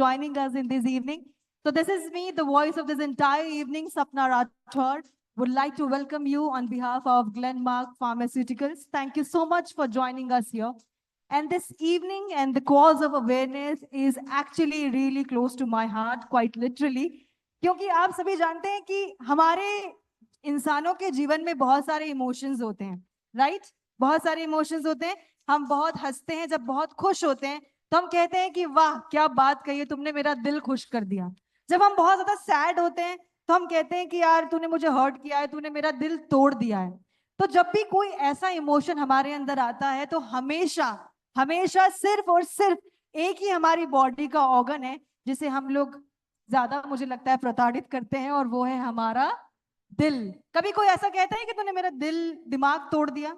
joining us in this evening. So this is me, the voice of this entire evening, Sapna Rathod. Would like to welcome you on behalf of Glenmark Pharmaceuticals. Thank you so much for joining us here. And this evening and the cause of awareness is actually really close to my heart, quite literally. क्योंकि आप सभी जानते हैं कि हमारे इंसानों के जीवन में बहुत सारे इमोशंस होते हैं, राइट? बहुत सारे इमोशंस होते हैं. हम बहुत हंसते हैं, जब बहुत खुश होते हैं तो हम कहते हैं कि वाह क्या बात कही है तुमने, मेरा दिल खुश कर दिया. जब हम बहुत ज्यादा सैड होते हैं तो हम कहते हैं कि यार तूने मुझे हर्ट किया है, तूने मेरा दिल तोड़ दिया है. तो जब भी कोई ऐसा इमोशन हमारे अंदर आता है तो हमेशा हमेशा सिर्फ और सिर्फ एक ही हमारी बॉडी का ऑर्गन है जिसे हम लोग ज्यादा, मुझे लगता है, प्रताड़ित करते हैं, और वो है हमारा दिल. कभी कोई ऐसा कहता है कि तूने मेरा दिमाग तोड़ दिया?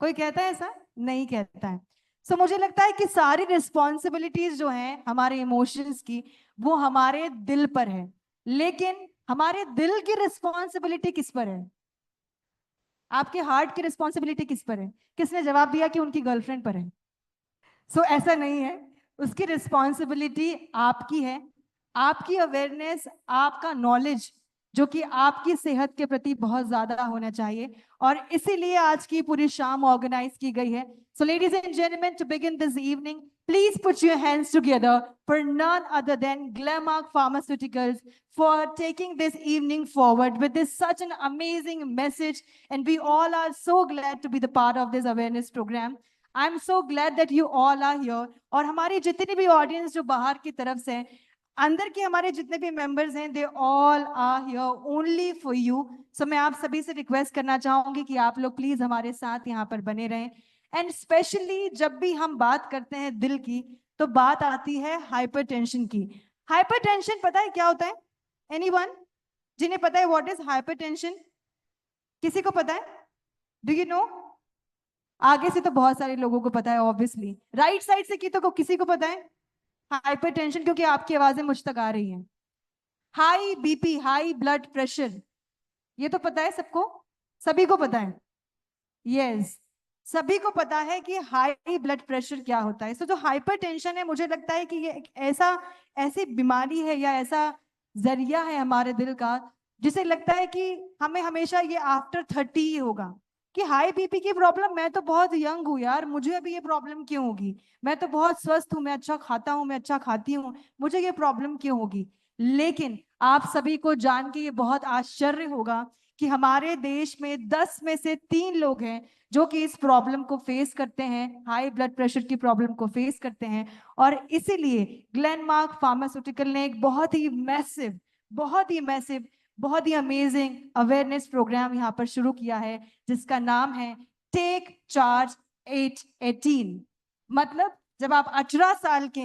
कोई कहता है ऐसा? नहीं कहता है. सो मुझे लगता है कि सारी रिस्पॉन्सिबिलिटीज जो हैं हमारे इमोशंस की, वो हमारे दिल पर है. लेकिन हमारे दिल की रिस्पॉन्सिबिलिटी किस पर है? आपके हार्ट की रिस्पॉन्सिबिलिटी किस पर है? किसने जवाब दिया कि उनकी गर्लफ्रेंड पर है? सो ऐसा नहीं है. उसकी रिस्पॉन्सिबिलिटी आपकी है. आपकी अवेयरनेस, आपका नॉलेज जो कि आपकी सेहत के प्रति बहुत ज्यादा होना चाहिए, और इसीलिए आज की पूरी शाम ऑर्गेनाइज की गई है. So ladies and gentleman, to begin this evening, please put your hands together for none other than Glenmark Pharmaceuticals for taking this evening forward with this such an amazing message, and we all are so glad to be the part of this awareness program. I'm so glad that you all are here. और हमारी जितनी भी audience जो बाहर की तरफ से, अंदर के हमारे जितने भी मेंबर्स हैं, they all are here only for you. So मैं आप सभी से रिक्वेस्ट करना चाहूंगी कि आप लोग प्लीज हमारे साथ यहाँ पर बने रहें. एंड स्पेशली जब भी हम बात करते हैं दिल की, तो बात आती है हाइपरटेंशन की. हाइपरटेंशन पता है क्या होता है? एनीवन जिन्हें पता है व्हाट इज हाइपरटेंशन? किसी को पता है? Do you know? आगे से तो बहुत सारे लोगों को पता है ऑब्वियसली. राइट साइड से की तो किसी को पता है हाइपरटेंशन? क्योंकि आपकी आवाजें मुझ तक आ रही हैं. High BP, high blood pressure, ये तो पता है सबको, सभी को पता है. यस, सभी को पता है कि हाई ब्लड प्रेशर क्या होता है. सो जो हाइपरटेंशन है, मुझे लगता है कि ये एक ऐसी बीमारी है या ऐसा जरिया है हमारे दिल का, जिसे लगता है कि हमें हमेशा ये आफ्टर 30 ही होगा कि हाई बीपी की प्रॉब्लम, मैं तो बहुत यंग हूँ यार, मुझे अभी ये प्रॉब्लम क्यों होगी? मैं तो बहुत स्वस्थ हूँ, मैं अच्छा खाता हूँ, मैं अच्छा खाती हूँ, मुझे ये प्रॉब्लम क्यों होगी? लेकिन आप सभी को जान के ये बहुत आश्चर्य होगा कि हमारे देश में 10 में से 3 लोग हैं जो कि इस प्रॉब्लम को फेस करते हैं, हाई ब्लड प्रेशर की प्रॉब्लम को फेस करते हैं. और इसीलिए ग्लेनमार्क फार्मास्यूटिकल ने एक बहुत ही मैसिव, बहुत ही अमेजिंग अवेयरनेस प्रोग्राम यहाँ पर शुरू किया है, जिसका नाम है टेक चार्ज 818. मतलब जब आप 18 साल के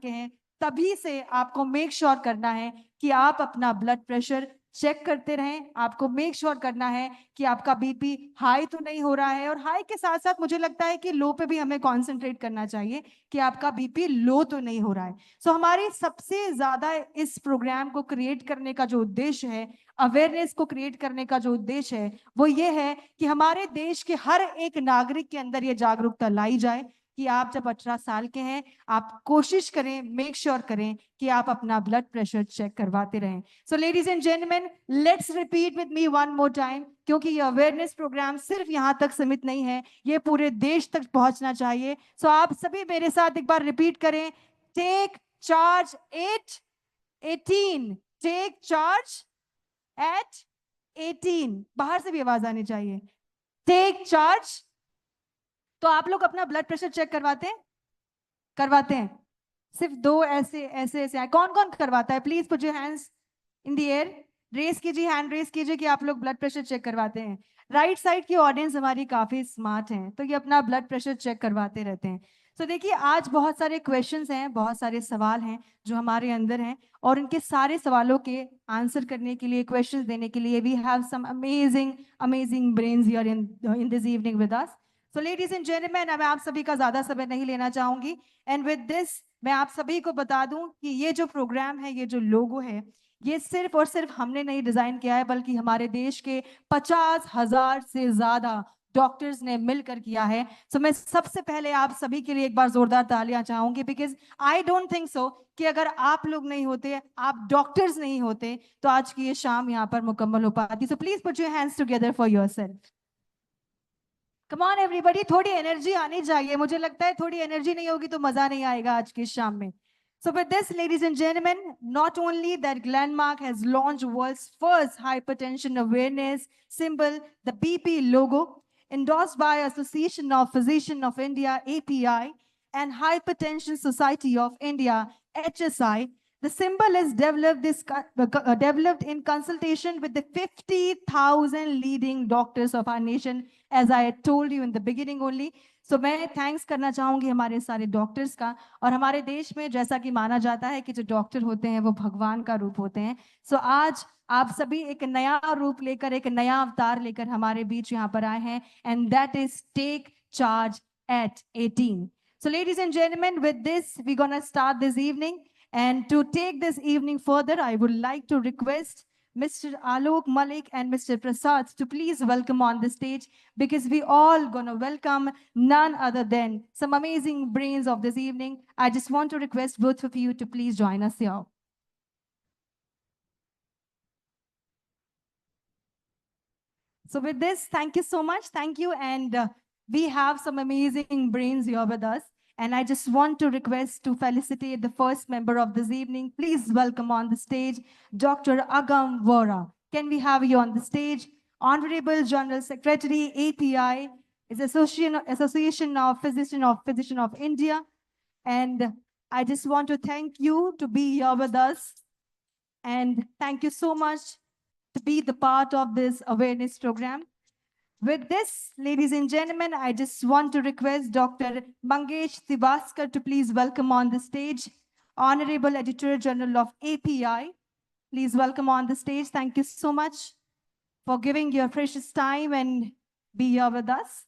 हैं, तभी से आपको मेक श्योर करना है कि आप अपना ब्लड प्रेशर चेक करते रहें. आपको मेक श्योर करना है कि आपका बीपी हाई तो नहीं हो रहा है, और हाई के साथ साथ मुझे लगता है कि लो पे भी हमें कंसंट्रेट करना चाहिए कि आपका बीपी लो तो नहीं हो रहा है. सो हमारी सबसे ज्यादा इस प्रोग्राम को क्रिएट करने का जो उद्देश्य है, अवेयरनेस को क्रिएट करने का जो उद्देश्य है, वो ये है कि हमारे देश के हर एक नागरिक के अंदर ये जागरूकता लाई जाए कि आप जब 18 साल के हैं, आप कोशिश करें, मेक श्योर करें कि आप अपना ब्लड प्रेशर चेक करवाते रहें. सो ladies and gentleman, let's repeat with me one more time, क्योंकि ये अवेयरनेस प्रोग्राम सिर्फ यहां तक सीमित नहीं है, ये पूरे देश तक पहुंचना चाहिए. सो आप सभी मेरे साथ एक बार रिपीट करें, take charge 818. Take charge eight 18. बाहर से भी आवाज आनी चाहिए. Take charge. तो आप लोग अपना ब्लड प्रेशर चेक करवाते हैं? सिर्फ 2 ऐसे कौन कौन करवाता है? Please put your hands in the air. Raise कीजिए, हैंड रेस कीजिए कि आप लोग ब्लड प्रेशर चेक करवाते हैं. राइट साइड की ऑडियंस हमारी काफी स्मार्ट है, तो ये अपना ब्लड प्रेशर चेक करवाते रहते हैं. तो देखिए, आज बहुत सारे क्वेश्चंस हैं, बहुत सारे सवाल हैं जो हमारे अंदर हैं, और उनके सारे सवालों के आंसर करने के लिए, क्वेश्चंस देने के लिए, we have some amazing brains here in this evening with us. So ladies and gentleman, मैं आप सभी का ज्यादा समय नहीं लेना चाहूंगी, एंड विद दिस मैं आप सभी को बता दूं कि ये जो प्रोग्राम है, ये जो लोगो है, ये सिर्फ और सिर्फ हमने नहीं डिजाइन किया है, बल्कि हमारे देश के 50,000 से ज्यादा डॉक्टर्स ने मिलकर किया है। सो मैं सबसे पहले आप सभी के लिए एक बार जोरदार तालियां चाहूंगी, because I don't think so कि अगर आप लोग नहीं होते, आप डॉक्टर्स नहीं होते, तो आज की ये शाम यहाँ पर मुकम्मल हो पाती। So please put your hands together for yourself. Come on everybody, थोड़ी एनर्जी आनी चाहिए। मुझे लगता है थोड़ी एनर्जी नहीं होगी तो मजा नहीं आएगा आज की शाम में। So with this, ladies and gentlemen, not only that Glenmark has launched world's first hypertension awareness symbol, the BP logo, endorsed by Association of Physicians of India, API, and Hypertension Society of India, HSI. The symbol is developed in consultation with the 50,000 leading doctors of our nation, as I had told you in the beginning only. So मैं thanks करना चाहूंगी हमारे सारे doctors का। और हमारे देश में जैसा कि माना जाता है कि जो डॉक्टर होते हैं वो भगवान का रूप होते हैं। सो आज आप सभी एक नया रूप लेकर, एक नया अवतार लेकर हमारे बीच यहाँ पर आए हैं, and that is take charge eight 18। So ladies and gentlemen, with this, we're going to start this evening. And to take this evening further, I would like to request Mr. Alok Malik and Mr. Prasad to please welcome on the stage, because we all gonna welcome none other than some amazing brains of this evening. I just want to request both of you to please join us here. So with this, thank you so much. Thank you. And we have some amazing brains here with us. And I just want to request to felicitate the first member of this evening. Please welcome on the stage, Dr. Agam Vora. Can we have you on the stage? Honorable General Secretary, API, is Association of Physicians of India. And I just want to thank you to be here with us. And thank you so much to be the part of this awareness program. With this, ladies and gentlemen, I just want to request Dr. Mangesh Tibaskar to please welcome on the stage, Honorable Editor General of API. Please welcome on the stage. Thank you so much for giving your precious time and be here with us.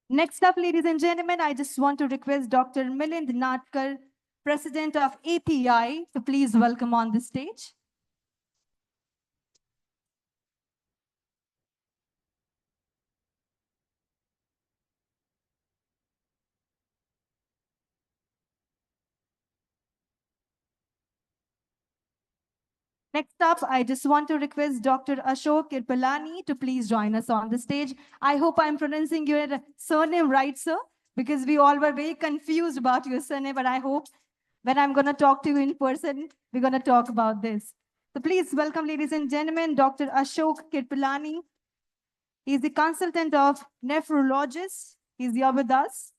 Next up, ladies and gentlemen, I just want to request Dr. Milind Natkar, President of API, to please welcome on the stage. Next up, I just want to request Dr. Ashok Kirpalani to please join us on the stage. I hope I'm pronouncing your surname right, sir, because we all were very confused about your surname, but I hope when I'm going to talk to you in person, we're going to talk about this. So please welcome, ladies and gentlemen, Dr. Ashok Kirpalani. He's the consultant of nephrologist. He's here with us.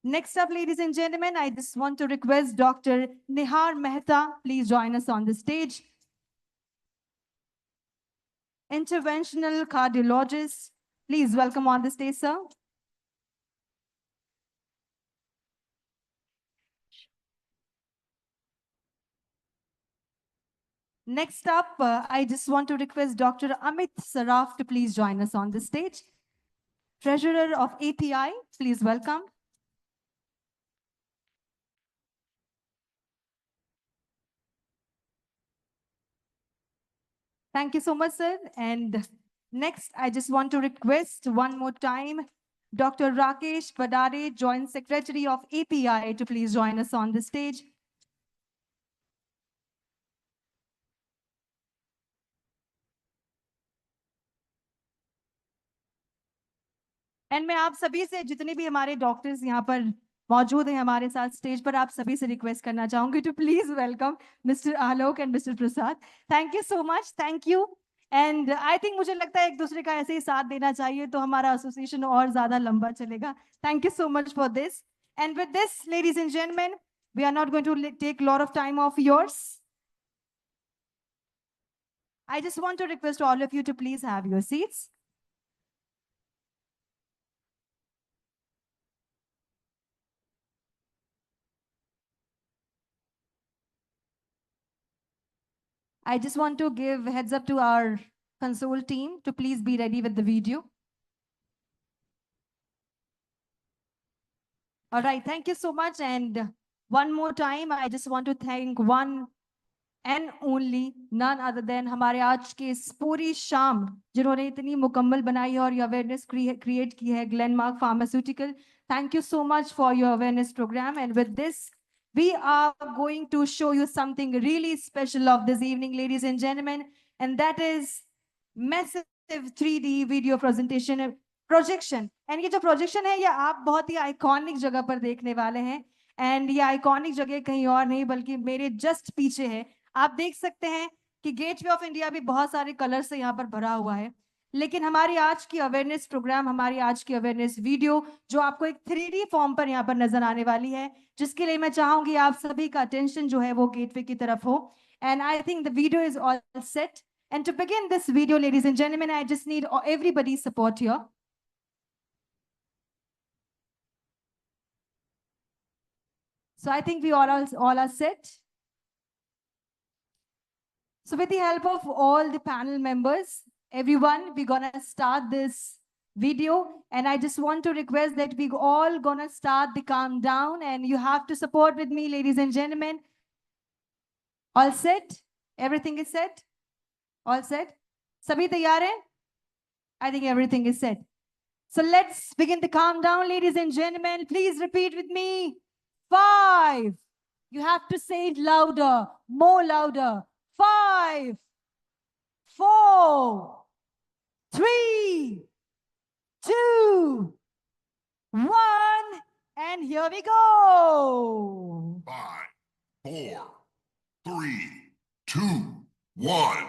Next up, ladies and gentlemen, I just want to request Dr. Nihar Mehta, please join us on the stage. Interventional cardiologist, please welcome on the stage, sir. Next up, I just want to request Dr. Amit Saraf to please join us on the stage. Treasurer of API, please welcome. Thank you so much, sir. And next, I just want to request one more time, Dr. Rakesh Padare, Joint Secretary of API, to please join us on the stage. And मैं आप सभी से, जितने भी हमारे doctors यहाँ पर मौजूद हैं हमारे साथ स्टेज पर, आप सभी से रिक्वेस्ट करना चाहूंगी to please welcome mister Alok and mister Prasad. Thank you so much, thank you. And I think मुझे लगता है एक दूसरे का ऐसे ही साथ देना चाहिए तो हमारा एसोसिएशन और ज्यादा लंबा चलेगा। Thank you so much for this. And with this, ladies and gentleman, we are not going to take a lot of time of yours. I just want to request all of you to please have your seats. I just want to give heads up to our console team to please be ready with the video. All right, thank you so much. And one more time, I just want to thank one and only none other than हमारे आज के इस पूरी शाम जिन्होंने इतनी मुकम्मल बनाई है और ये अवेयरनेस क्रिएट की है, Glenmark pharmaceutical. Thank you so much for your awareness program. And with this, we are going to show you something really special of this evening, ladies and gentlemen, and that is massive 3D video presentation projection. And ये जो projection है, ये आप बहुत ही iconic जगह पर देखने वाले हैं. And ये iconic जगह कहीं और नहीं बल्कि मेरे just पीछे है. आप देख सकते हैं कि गेटवे ऑफ इंडिया भी बहुत सारे कलर से यहाँ पर भरा हुआ है. लेकिन हमारी आज की अवेयरनेस प्रोग्राम, हमारी आज की अवेयरनेस वीडियो जो आपको एक 3D फॉर्म पर यहाँ पर नजर आने वाली है, जिसके लिए मैं चाहूंगी आप सभी का अटेंशन जो है वो गेटवे की तरफ हो. And I think the video is all set. And to begin this video, ladies and gentleman, I just need everybody support here. So I think we all are set. So with the help of all the panel members, everyone, we're gonna start this video. And I just want to request that we all gonna start the countdown and you have to support with me, ladies and gentlemen. All set? Everything is set? All set? Sabhi taiyar hai? I think everything is set. So let's begin the countdown, ladies and gentlemen. Please repeat with me. 5. You have to say it louder, more louder. 5, 4, 3, 2, 1, and here we go. 5, 4, 3, 2, 1.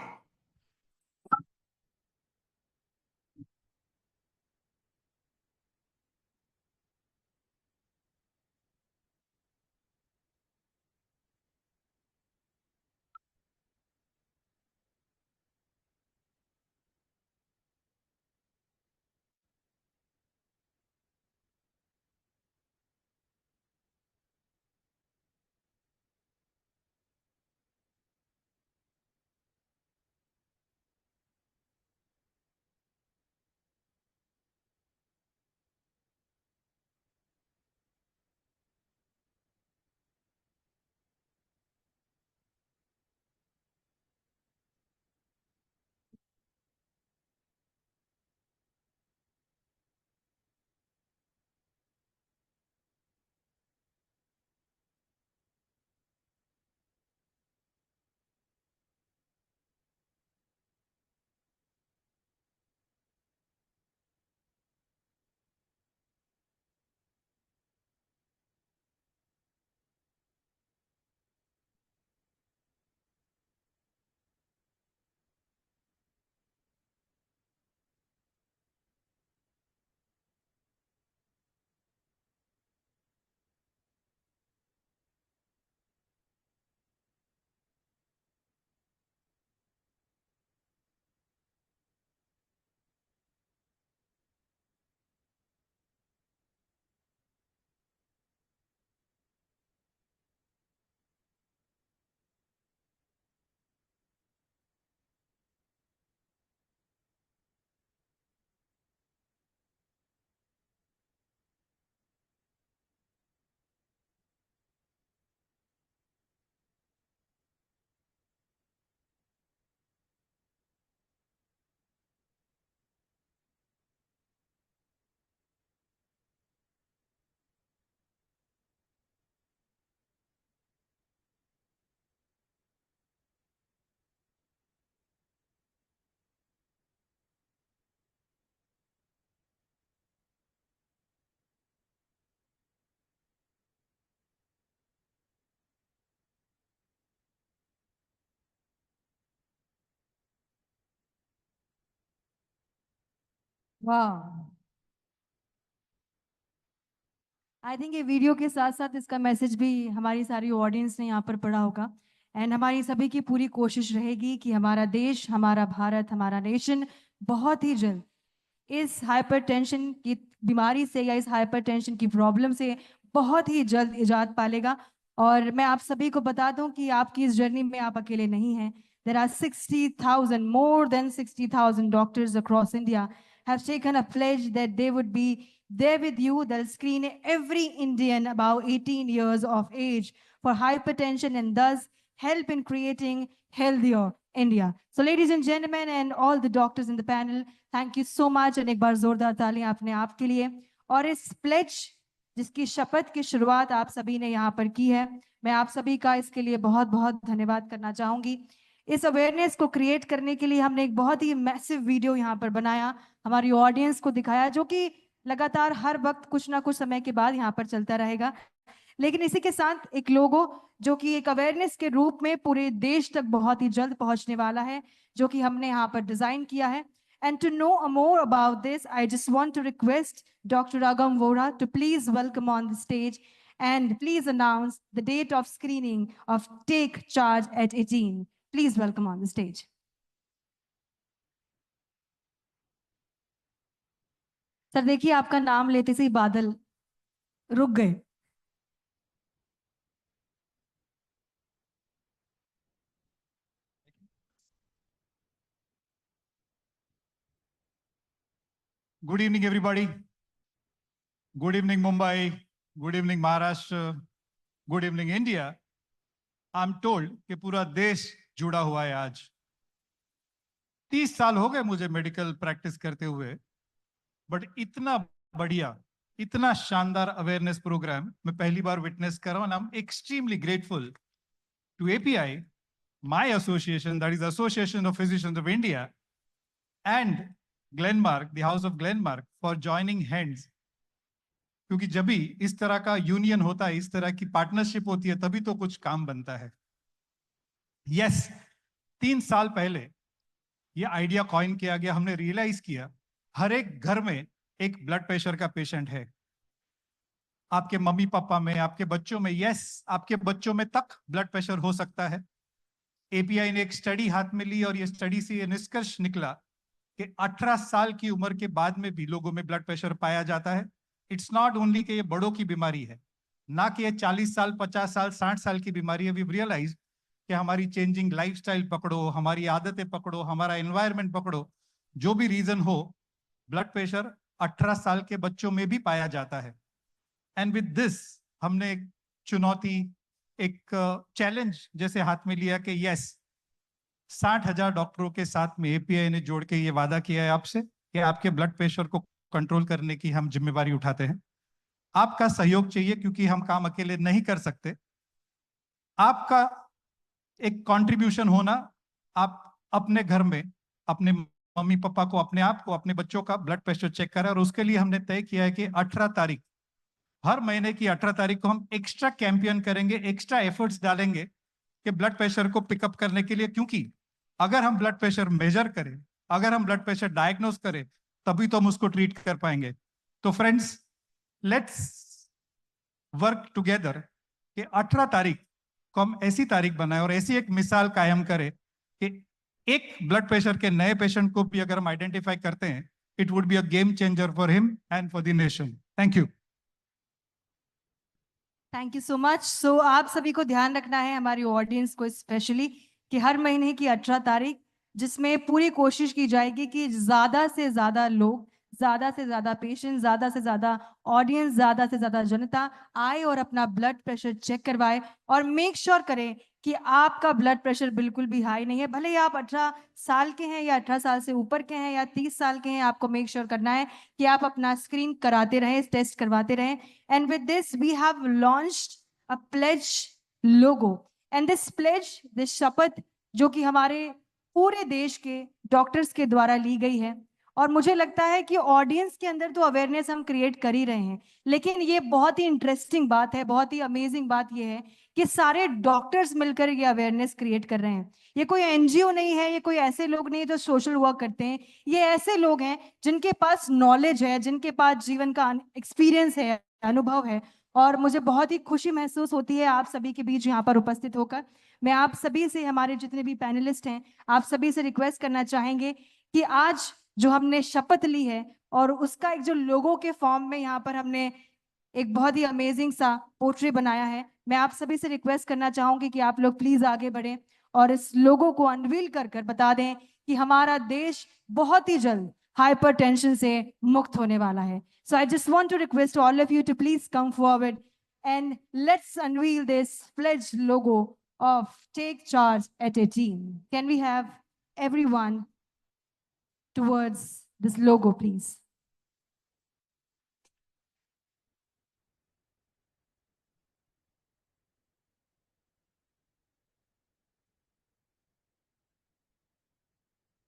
वाह, I think ये video के साथ साथ इसका message भी हमारी सारी audience ने यहाँ पर पढ़ा होगा. एंड हमारी सभी की पूरी कोशिश रहेगी कि हमारा देश, हमारा भारत, हमारा नेशन बहुत ही जल्द इस हाइपरटेंशन की बीमारी से या इस हाइपरटेंशन की प्रॉब्लम से बहुत ही जल्द इजाद पालेगा. और मैं आप सभी को बता दूं कि आपकी इस जर्नी में आप अकेले नहीं हैं. There are 60,000, more than 60,000 doctors across India have taken a pledge that they would be there with you. They'll screen every Indian above 18 years of age for hypertension and thus help in creating healthier India. So ladies and gentlemen and all the doctors in the panel, thank you so much. And एक बार जोरदार तालियां अपने आप के लिए। और इस pledge जिसकी शपथ की शुरुआत आप सभी ने यहाँ पर की है, मैं आप सभी का इसके लिए बहुत बहुत धन्यवाद करना चाहूंगी। इस अवेयरनेस को क्रिएट करने के लिए हमने एक बहुत ही मैसिव वीडियो यहाँ पर बनाया, हमारी ऑडियंस को दिखाया, जो कि लगातार हर वक्त कुछ ना कुछ समय के बाद यहाँ पर चलता रहेगा। लेकिन इसी के साथ एक लोगो जो कि एक अवेयरनेस के रूप में पूरे देश तक बहुत ही जल्द पहुंचने वाला है, जो कि हमने यहाँ पर डिजाइन किया है। And to know more about this, I just want to request Dr. Agam Vora to please welcome on the stage and please announce the date of screening of Take Charge at 18. Please welcome on the stage. Sir देखिए, आपका नाम लेते से ही बादल रुक गए। Good evening, everybody. Good evening, Mumbai. Good evening, Maharashtra. Good evening, India. I'm told कि पूरा देश जुड़ा हुआ है आज। 30 साल हो गए मुझे मेडिकल प्रैक्टिस करते हुए, बट इतना बढ़िया, इतना शानदार अवेयरनेस प्रोग्राम मैं पहली बार विटनेस कर रहा हूं। I'm extremely grateful to API, my association, that is Association of Physicians of India, and Glenmark, the House of Glenmark, for joining hands. क्योंकि जब भी इस तरह का यूनियन होता है, इस तरह की पार्टनरशिप होती है, तभी तो कुछ काम बनता है। यस, 3 साल पहले ये आइडिया कॉइन किया गया। हमने रियलाइज किया हर एक घर में एक ब्लड प्रेशर का पेशेंट है। आपके मम्मी पापा में, आपके बच्चों में, यस, आपके बच्चों में तक ब्लड प्रेशर हो सकता है। एपीआई ने एक स्टडी हाथ में ली और ये स्टडी से ये निष्कर्ष निकला कि 18 साल की उम्र के बाद में भी लोगों में ब्लड प्रेशर पाया जाता है। इट्स नॉट ओनली कि ये बड़ों की बीमारी है, ना कि ये 40 साल, 50 साल, 60 साल की बीमारी है। वी रियलाइज कि हमारी चेंजिंग लाइफस्टाइल पकड़ो, हमारी आदतें पकड़ो, हमारा एनवायरनमेंट पकड़ो, जो भी रीजन हो, ब्लड प्रेशर 18 साल के बच्चों में भी पाया जाता है। एंड विद दिस हमने एक चुनौती, एक चैलेंज जैसे हाथ में लिया कि यस, 60,000 डॉक्टरों के साथ में एपीआई ने जोड़ के ये वादा किया है आपसे कि आपके ब्लड प्रेशर को कंट्रोल करने की हम जिम्मेवारी उठाते हैं। आपका सहयोग चाहिए क्योंकि हम काम अकेले नहीं कर सकते। आपका एक कंट्रीब्यूशन होना, आप अपने घर में अपने मम्मी पापा को, अपने आप को, अपने बच्चों का ब्लड प्रेशर चेक करें। और उसके लिए हमने तय किया है कि 18 तारीख, हर महीने की 18 तारीख को हम एक्स्ट्रा कैंपेन करेंगे, एक्स्ट्रा एफर्ट्स डालेंगे कि ब्लड प्रेशर को पिकअप करने के लिए। क्योंकि अगर हम ब्लड प्रेशर मेजर करें, अगर हम ब्लड प्रेशर डायग्नोज करें, तभी तो हम उसको ट्रीट कर पाएंगे। तो फ्रेंड्स, लेट्स वर्क टुगेदर कि 18 तारीख को हम ऐसी तारीख बनाएं और ऐसी एक मिसाल कायम करें कि एक ब्लड प्रेशर के नए पेशेंट को भी अगर हम आइडेंटिफाई करते हैं, it would be a game changer for him and for the nation. Thank you. Thank you so much. So आप सभी को ध्यान रखना है, हमारी ऑडियंस को स्पेशली, कि हर महीने की 18 तारीख, जिसमें पूरी कोशिश की जाएगी कि ज्यादा से ज्यादा लोग, ज्यादा से ज्यादा पेशेंट, ज्यादा से ज्यादा ऑडियंस, ज्यादा से ज्यादा जनता आए और अपना ब्लड प्रेशर चेक करवाए और मेक श्योर करें कि आपका ब्लड प्रेशर बिल्कुल भी हाई नहीं है। भले ही आप 18 साल के हैं या 18 साल से ऊपर के हैं या 30 साल के हैं, आपको मेक श्योर करना है कि आप अपना स्क्रीन कराते रहें, टेस्ट करवाते रहें। And with this we have launched a pledge logo, and this pledge, this शपथ, जो कि हमारे पूरे देश के डॉक्टर्स के द्वारा ली गई है। और मुझे लगता है कि ऑडियंस के अंदर तो अवेयरनेस हम क्रिएट कर ही रहे हैं, लेकिन ये बहुत ही इंटरेस्टिंग बात है, बहुत ही अमेजिंग बात ये है कि सारे डॉक्टर्स मिलकर ये अवेयरनेस क्रिएट कर रहे हैं। ये कोई एनजीओ नहीं है, ये कोई ऐसे लोग नहीं जो सोशल वर्क करते हैं, ये ऐसे लोग हैं जिनके पास नॉलेज है, जिनके पास जीवन का एक्सपीरियंस है, अनुभव है। और मुझे बहुत ही खुशी महसूस होती है आप सभी के बीच यहाँ पर उपस्थित होकर। मैं आप सभी से, हमारे जितने भी पैनलिस्ट हैं, आप सभी से रिक्वेस्ट करना चाहेंगे कि आज जो हमने शपथ ली है और उसका एक जो लोगों के फॉर्म में यहाँ पर हमने एक बहुत ही अमेजिंग सा पोर्ट्रेट बनाया है, मैं आप सभी से रिक्वेस्ट करना चाहूंगी कि आप लोग प्लीज आगे बढ़ें और इस लोगो को अनवील कर कर बता दें कि हमारा देश बहुत ही जल्द हाइपरटेंशन से मुक्त होने वाला है। So I just want to request all of you to please come forward and let's unveil this pledge logo of Take Charge at 18. Can we have everyone towards this logo, please?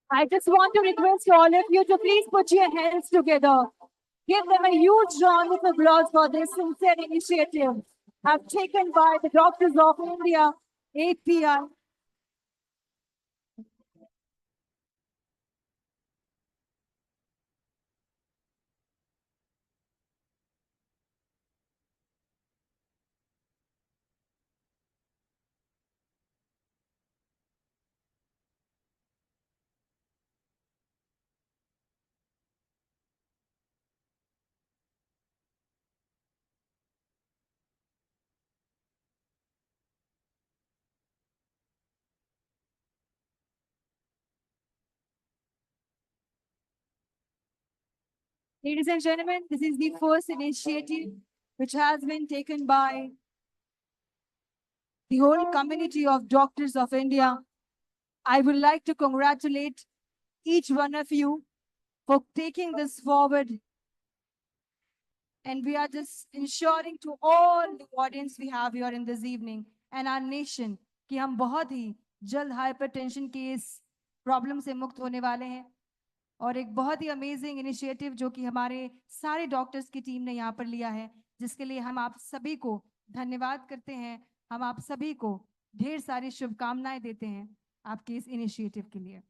I just want to request all of you to please put your hands together. Give them a huge round of applause for this sincere initiative taken by the Doctors of India, API. Ladies and gentlemen, this is the first initiative which has been taken by the whole community of Doctors of India. I would like to congratulate each one of you for taking this forward. And we are just ensuring to all the audience we have here in this evening and our nation कि हम बहुत ही जल्द hypertension के इस problem से मुक्त होने वाले हैं और एक बहुत ही अमेजिंग इनिशिएटिव जो कि हमारे सारे डॉक्टर्स की टीम ने यहाँ पर लिया है, जिसके लिए हम आप सभी को धन्यवाद करते हैं। हम आप सभी को ढेर सारी शुभकामनाएं देते हैं आपके इस इनिशिएटिव के लिए।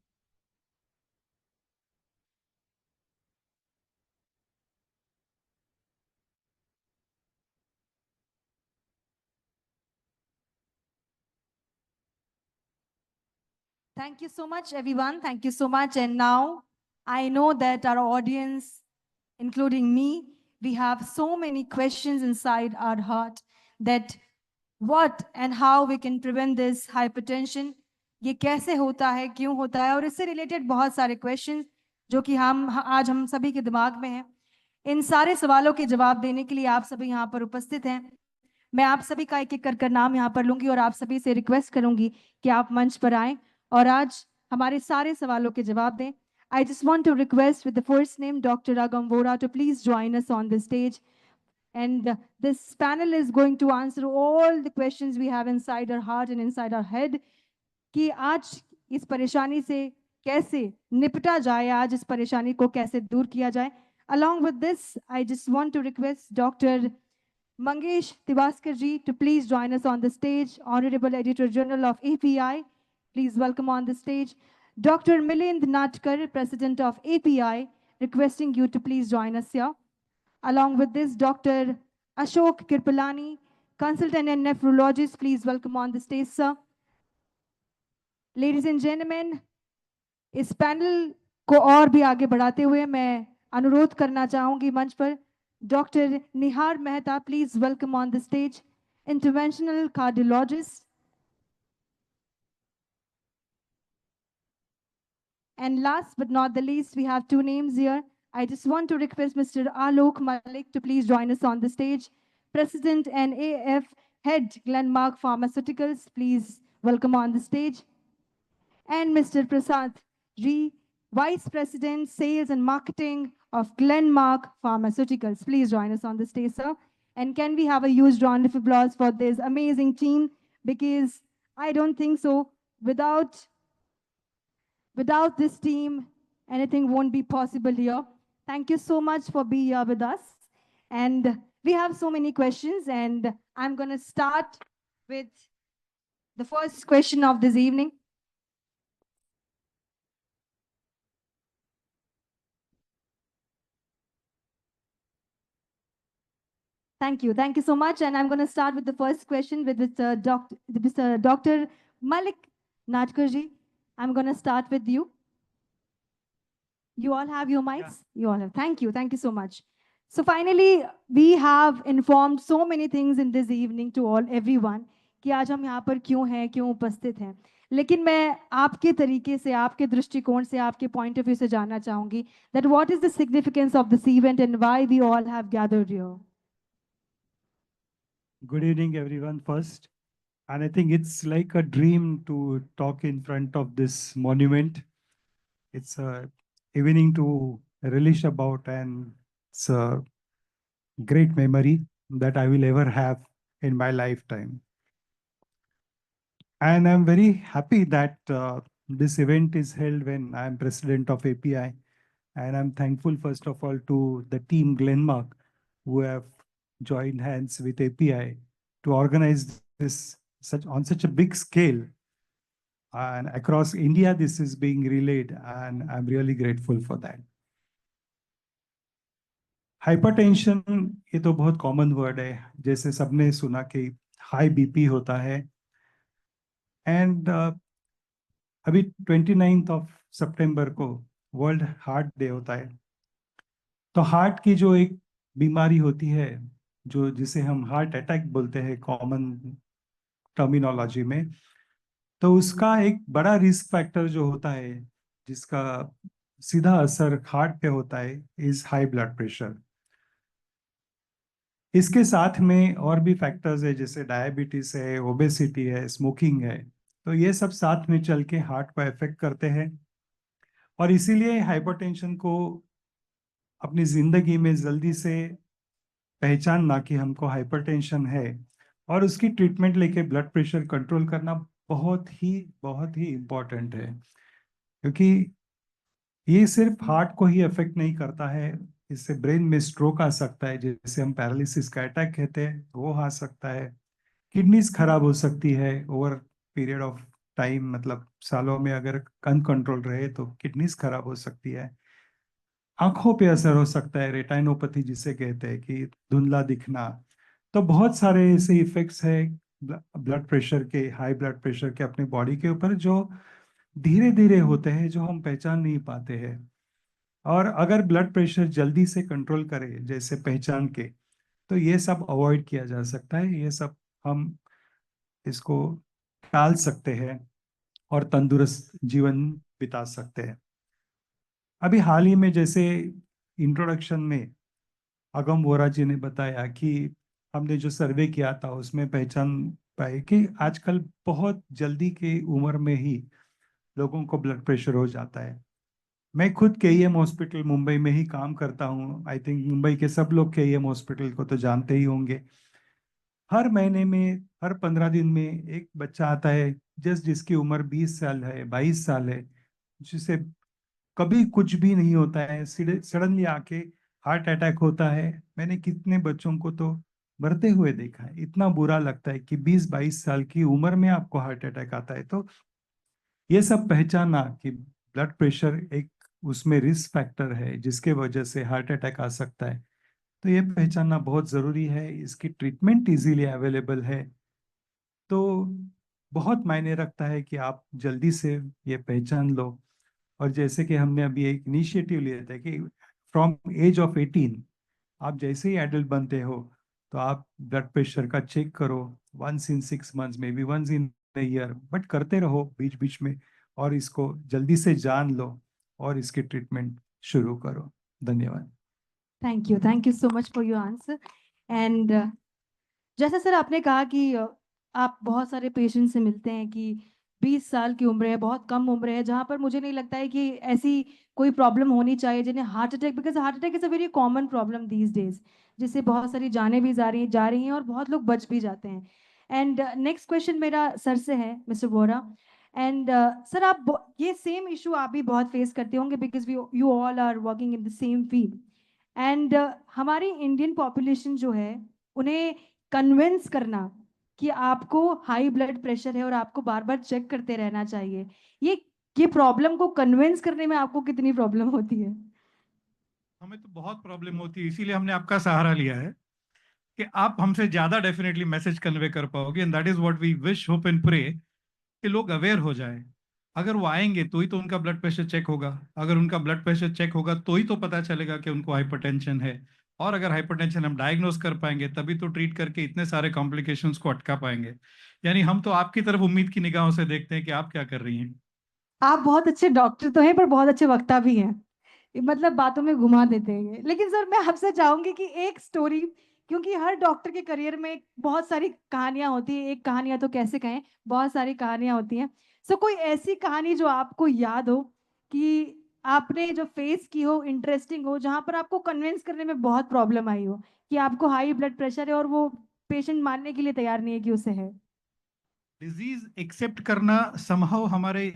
Thank you so much, everyone. Thank you so much. And now I know that our audience, including me, we have so many questions inside our heart that what and how we can prevent this hypertension. ये कैसे होता है, क्यों होता है, और इससे related बहुत सारे क्वेश्चन जो कि आज हम सभी के दिमाग में हैं। इन सारे सवालों के जवाब देने के लिए आप सभी यहाँ पर उपस्थित हैं। मैं आप सभी का एक एक कर नाम यहाँ पर लूंगी और आप सभी से रिक्वेस्ट करूंगी कि आप मंच पर आएं और आज हमारे सारे सवालों के जवाब दें। I just want to request with the first name Dr. Ragam Vora to please join us on the stage. And this panel is going to answer all the questions we have inside our heart and inside our head कि आज इस परेशानी से कैसे निपटा जाए, आज इस परेशानी को कैसे दूर किया जाए। Along with this, I just want to request Dr. Mangesh Tivaskar ji to please join us on the stage. Honorable Editor General of API, please welcome on the stage. Dr. Milind Natkar, President of API, requesting you to please join us here. Along with this, Dr. Ashok Kirpalani, Consultant and Nephrologist, please welcome on the stage, sir. Ladies and gentlemen, इस panel को और भी आगे बढ़ाते हुए मैं अनुरोध करना चाहूंगी मंच पर Dr. Nihar Mehta, please welcome on the stage, interventional cardiologist. And last but not the least, we have two names here. I just want to request Mr. Alok Malik to please join us on the stage. President and AF Head, Glenmark Pharmaceuticals, please welcome on the stage. And Mr. Prasad Ji, Vice President, Sales and Marketing of Glenmark Pharmaceuticals. Please join us on the stage, sir. And can we have a huge round of applause for this amazing team? Because I don't think so. Without this team, anything won't be possible here. Thank you so much for being here with us. And we have so many questions, and I'm going to start with the first question of this evening. Thank you. Thank you so much. And I'm going to start with the first question with Mr. Dr. Malik Natkar ji. I'm going to start with you. You all have your mics? Yeah. You all have. Thank you. Thank you so much. So finally, we have informed so many things in this evening to everyone कि आज हम यहाँ पर क्यों हैं, क्यों उपस्थित हैं। लेकिन मैं आपके तरीके से, आपके दृष्टिकोण से, आपके point of view से जानना चाहूंगी that what is the significance of this event and why we all have gathered here. Good evening, everyone. First, And I think it's like a dream to talk in front of this monument. It's a evening to relish about, and it's a great memory that I will ever have in my lifetime. And I'm very happy that this event is held when I'm president of API. And I'm thankful, first of all, to the team Glenmark, who have joined hands with API to organize this on such a big scale. And across India, this is being relayed, and I'm really grateful for that. Hypertension ये तो बहुत common word है, जैसे सबने सुना कि high BP होता है. एंड अभी 29th ऑफ सितंबर को वर्ल्ड हार्ट डे होता है. तो हार्ट की जो एक बीमारी होती है, जो जिसे हम हार्ट अटैक बोलते हैं कॉमन टर्मिनोलॉजी में, तो उसका एक बड़ा रिस्क फैक्टर जो होता है, जिसका सीधा असर हार्ट पे होता है, इज हाई ब्लड प्रेशर. इसके साथ में और भी फैक्टर्स है, जैसे डायबिटीज है, ओबेसिटी है, स्मोकिंग है. तो ये सब साथ में चल के हार्ट को अफेक्ट करते हैं. और इसीलिए हाइपरटेंशन को अपनी जिंदगी में जल्दी से पहचानना कि हमको हाइपरटेंशन है, और उसकी ट्रीटमेंट लेके ब्लड प्रेशर कंट्रोल करना बहुत ही इम्पोर्टेंट है. क्योंकि ये सिर्फ हार्ट को ही अफेक्ट नहीं करता है, इससे ब्रेन में स्ट्रोक आ सकता है, जैसे हम पैरालिसिस का अटैक कहते हैं, वो आ सकता है. किडनीज खराब हो सकती है ओवर पीरियड ऑफ टाइम, मतलब सालों में अगर अनकंट्रोल रहे तो किडनीज खराब हो सकती है. आंखों पे असर हो सकता है, रेटाइनोपैथी जिसे कहते हैं कि धुंधला दिखना. तो बहुत सारे ऐसे इफेक्ट्स है ब्लड प्रेशर के, हाई ब्लड प्रेशर के अपने बॉडी के ऊपर, जो धीरे धीरे होते हैं, जो हम पहचान नहीं पाते हैं. और अगर ब्लड प्रेशर जल्दी से कंट्रोल करे, जैसे पहचान के, तो ये सब अवॉइड किया जा सकता है. ये सब हम इसको टाल सकते हैं और तंदुरुस्त जीवन बिता सकते हैं. अभी हाल ही में, जैसे इंट्रोडक्शन में अगम वोरा जी ने बताया कि हमने जो सर्वे किया था, उसमें पहचान पाए कि आजकल बहुत जल्दी की उम्र में ही लोगों को ब्लड प्रेशर हो जाता है. मैं खुद केईएम हॉस्पिटल मुंबई में ही काम करता हूँ. आई थिंक मुंबई के सब लोग केईएम हॉस्पिटल को तो जानते ही होंगे. हर महीने में, हर 15 दिन में एक बच्चा आता है, जिसकी उम्र 20 साल है, 22 साल है, जिसे कभी कुछ भी नहीं होता है, सडनली आके हार्ट अटैक होता है. मैंने कितने बच्चों को तो मरते हुए देखा है. इतना बुरा लगता है कि 20-22 साल की उम्र में आपको हार्ट अटैक आता है. तो ये सब पहचाना कि ब्लड प्रेशर एक उसमें रिस्क फैक्टर है, जिसके वजह से हार्ट अटैक आ सकता है. तो ये पहचानना बहुत जरूरी है. इसकी ट्रीटमेंट इजीली अवेलेबल है. तो बहुत मायने रखता है कि आप जल्दी से ये पहचान लो. और जैसे कि हमने अभी एक इनिशिएटिव लिया था कि फ्रॉम एज ऑफ 18, आप जैसे ही एडल्ट बनते हो, तो आप ब्लड प्रेशर का चेक करो. 1 in 6 months, may be 1 in a year, but करते रहो बीच बीच में, और इसको जल्दी से जान लो और इसकी ट्रीटमेंट शुरू करो. धन्यवाद. Thank you so much for your answer. And जैसे सर आपने कहा कि आप बहुत सारे पेशेंट से मिलते हैं कि 20 साल की उम्र है, बहुत कम उम्र है, जहाँ पर मुझे नहीं लगता है कि ऐसी कोई प्रॉब्लम होनी चाहिए जिन्हें heart attack, because heart attack is a very common problem these days, जिससे बहुत सारी जानें भी जा रही हैं और बहुत लोग बच भी जाते हैं. एंड नेक्स्ट क्वेश्चन मेरा सर से है, मिस्टर वोरा. एंड सर, ये सेम इशू आप भी बहुत फेस करते होंगे, because you all are working in the same field. And हमारी इंडियन पॉपुलेशन जो है, उन्हें कन्विंस करना कि आपको हाई ब्लड प्रेशर है और आपको बार बार चेक करते रहना चाहिए, ये प्रॉब्लम को कन्विंस करने में आपको कितनी प्रॉब्लम होती है? हमें तो बहुत प्रॉब्लम होती है, इसीलिए हमने आपका सहारा लिया है कि आप हमसे ज्यादा डेफिनेटली मैसेज कन्वे कर पाओगे. And that is what we wish, hope and pray कि लोग अवेयर हो जाए. अगर वो आएंगे तो ही तो उनका ब्लड प्रेशर चेक होगा. अगर उनका ब्लड प्रेशर चेक होगा तो ही तो पता चलेगा कि उनको हाइपरटेंशन है. और अगर हाइपरटेंशन हम डायग्नोस कर पाएंगे, तभी तो ट्रीट करके इतने सारे कॉम्प्लिकेशंस को अटका पाएंगे. यानी हम तो आपकी तरफ उम्मीद की निगाहों से देखते हैं कि आप क्या कर रही हैं. आप बहुत अच्छे डॉक्टर तो हैं, पर बहुत अच्छे वक्ता भी हैं. मतलब बातों में घुमा देते हैं ये. लेकिन सर, मैं आपसे चाहूंगी कि एक स्टोरी क्योंकि हर डॉक्टर के करियर में बहुत सारी कहानियां होती है, एक कहानियां तो कैसे कहें, बहुत सारी कहानियां होती हैं। सो कोई ऐसी कहानी जो आपको याद हो कि आपने जो फेस की हो, इंटरेस्टिंग हो, जहां पर आपको कन्विंस करने में बहुत प्रॉब्लम आई हो कि आपको हाई ब्लड प्रेशर है और वो पेशेंट मानने के लिए तैयार नहीं है कि उसे है। डिजीज एक्सेप्ट करना समहाउ हमारे,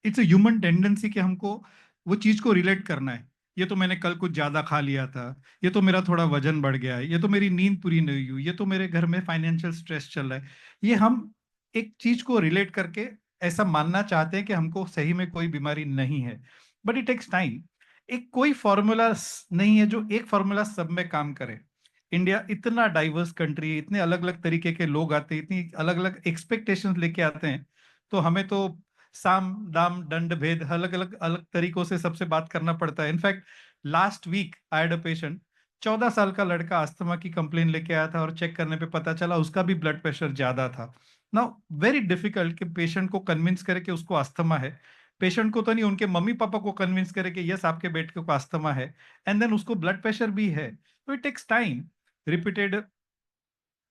इट्स अ ह्यूमन टेंडेंसी कि हमको वो चीज को रिलेट करना है। ये तो मैंने कल कुछ ज्यादा खा लिया था, ये तो मेरा थोड़ा वजन बढ़ गया है, ये तो मेरी नींद पूरी नहीं हुई, ये तो मेरे घर में फाइनेंशियल स्ट्रेस चल रहा है। ये हम एक चीज को रिलेट करके ऐसा मानना चाहते हैं कि हमको सही में कोई बीमारी नहीं है। But it takes time. एक कोई फॉर्मूला नहीं है जो एक फॉर्मूला सब में काम करे। इंडिया इतना डाइवर्स कंट्री है, इतने अलग अलग तरीके के लोग आते हैं, इतनी अलग अलग एक्सपेक्टेशंस लेके आते हैं। तो हमें तो साम दाम दंड भेद अलग अलग अलग तरीकों से सबसे बात करना पड़ता है। In fact last week I had a patient, 14 साल का लड़का अस्थमा की कंप्लेन लेके आया था और चेक करने पे पता चला उसका भी ब्लड प्रेशर ज्यादा था। नाउ वेरी डिफिकल्ट कि पेशेंट को कन्विंस करे कि उसको अस्थमा है। पेशेंट को तो नहीं, उनके मम्मी पापा को कन्विंस करे कि यस आपके बेटे को अस्थमा है, एंड देन उसको ब्लड प्रेशर भी है। तो it takes time, repeated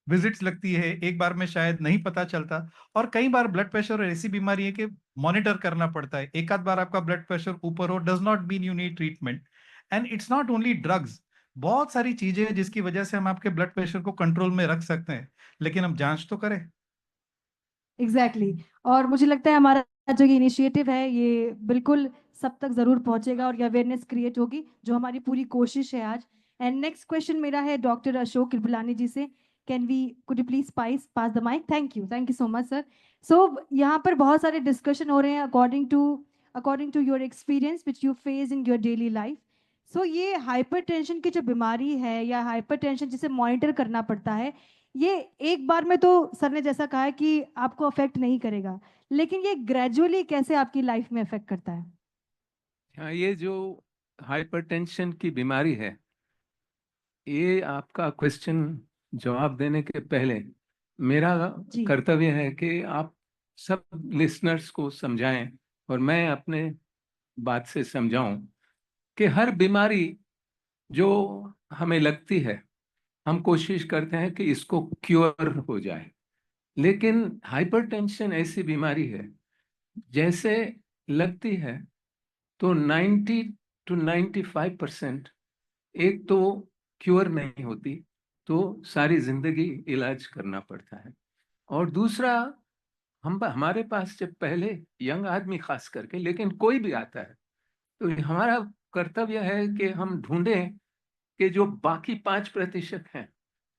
visits लगती है, एक बार में शायद नहीं पता चलता। और कई बार ब्लड प्रेशर ऐसी बीमारी है कि मॉनिटर करना पड़ता है। एक आध बार आपका ब्लड प्रेशर ऊपर हो does not mean you need treatment. And it's not only drugs, बहुत सारी चीजें हैं जिसकी वजह से हम आपके ब्लड प्रेशर को कंट्रोल में रख सकते हैं, लेकिन हम जांच तो करें। एग्जैक्टली और मुझे लगता है हमारा जो ये इनिशिएटिव है ये बिल्कुल सब तक जरूर पहुंचेगा और ये अवेयरनेस क्रिएट होगी, जो हमारी पूरी कोशिश है आज। एंड नेक्स्ट क्वेश्चन मेरा है डॉक्टर अशोक कृपलानी जी से। Can we could you please pass the mic? Thank you so much sir. So यहाँ पर बहुत सारे डिस्कशन हो रहे हैं according to your experience which you face in your daily life. So ये हाइपरटेंशन की जो बीमारी है या हाइपरटेंशन जिसे मॉनिटर करना पड़ता है, ये एक बार में तो सर ने जैसा कहा है कि आपको अफेक्ट नहीं करेगा, लेकिन ये ग्रेजुअली कैसे आपकी लाइफ में अफेक्ट करता है? हाँ, ये जो हाइपरटेंशन की बीमारी है, ये आपका क्वेश्चन जवाब देने के पहले मेरा जी कर्तव्य है कि आप सब लिसनर्स को समझाएं और मैं अपने बात से समझाऊं कि हर बीमारी जो हमें लगती है, हम कोशिश करते हैं कि इसको क्योर हो जाए। लेकिन हाइपरटेंशन ऐसी बीमारी है, जैसे लगती है तो 90 to 95% एक तो क्योर नहीं होती, तो सारी जिंदगी इलाज करना पड़ता है। और दूसरा, हमारे पास जब पहले यंग आदमी खास करके, लेकिन कोई भी आता है, तो हमारा कर्तव्य है कि हम ढूंढें कि जो बाकी 5% हैं,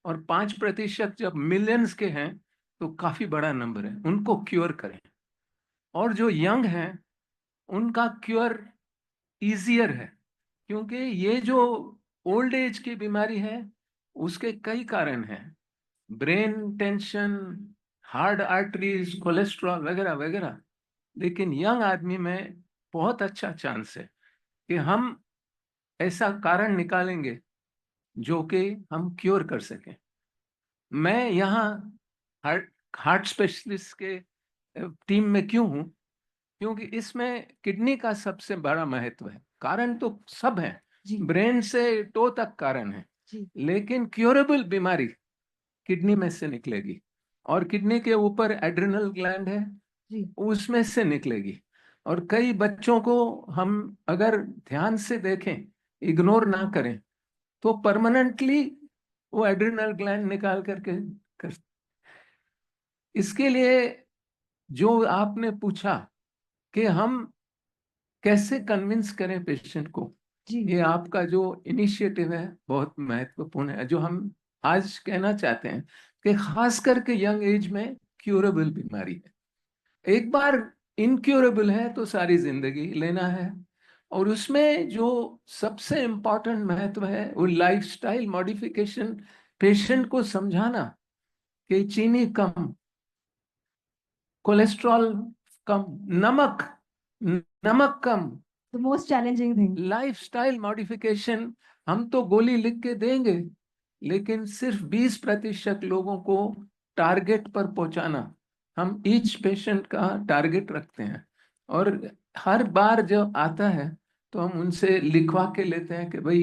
और 5% जब मिलियंस के हैं तो काफी बड़ा नंबर है, उनको क्योर करें। और जो यंग हैं उनका क्योर इजियर है, क्योंकि ये जो ओल्ड एज की बीमारी है उसके कई कारण हैं, brain tension, heart arteries, cholesterol वगैरह वगैरह। लेकिन यंग आदमी में बहुत अच्छा चांस है कि हम ऐसा कारण निकालेंगे जो कि हम क्योर कर सकें। मैं यहाँ हार्ट हार्ट स्पेशलिस्ट के टीम में क्यों हूँ? क्योंकि इसमें किडनी का सबसे बड़ा महत्व है। कारण तो सब है, जी ब्रेन से टो तक कारण है, जी लेकिन क्योरेबल बीमारी किडनी में से निकलेगी। और किडनी के ऊपर एड्रिनल ग्लैंड है, जी उसमें से निकलेगी। और कई बच्चों को हम अगर ध्यान से देखें, इग्नोर ना करें, तो परमानेंटली वो एड्रिनल ग्लैंड निकाल करके कर। इसके लिए जो आपने पूछा कि हम कैसे कन्विंस करें पेशेंट को, जी ये आपका जो इनिशिएटिव है बहुत महत्वपूर्ण है। जो हम आज कहना चाहते हैं कि खास करके यंग एज में क्यूरेबल बीमारी है, एक बार इनक्यूरेबल है तो सारी जिंदगी लेना है। और उसमें जो सबसे इम्पोर्टेंट महत्व है वो लाइफस्टाइल मॉडिफिकेशन, पेशेंट को समझाना कि चीनी कम, कोलेस्ट्रॉल कम, नमक कम। The most challenging thing. Lifestyle modification हम तो गोली लिख के देंगे, लेकिन सिर्फ 20% लोगों को टारगेट पर पहुंचाना, हम ईच पेशेंट का टारगेट रखते हैं। और हर बार जब आता है तो हम उनसे लिखवा के लेते हैं कि भाई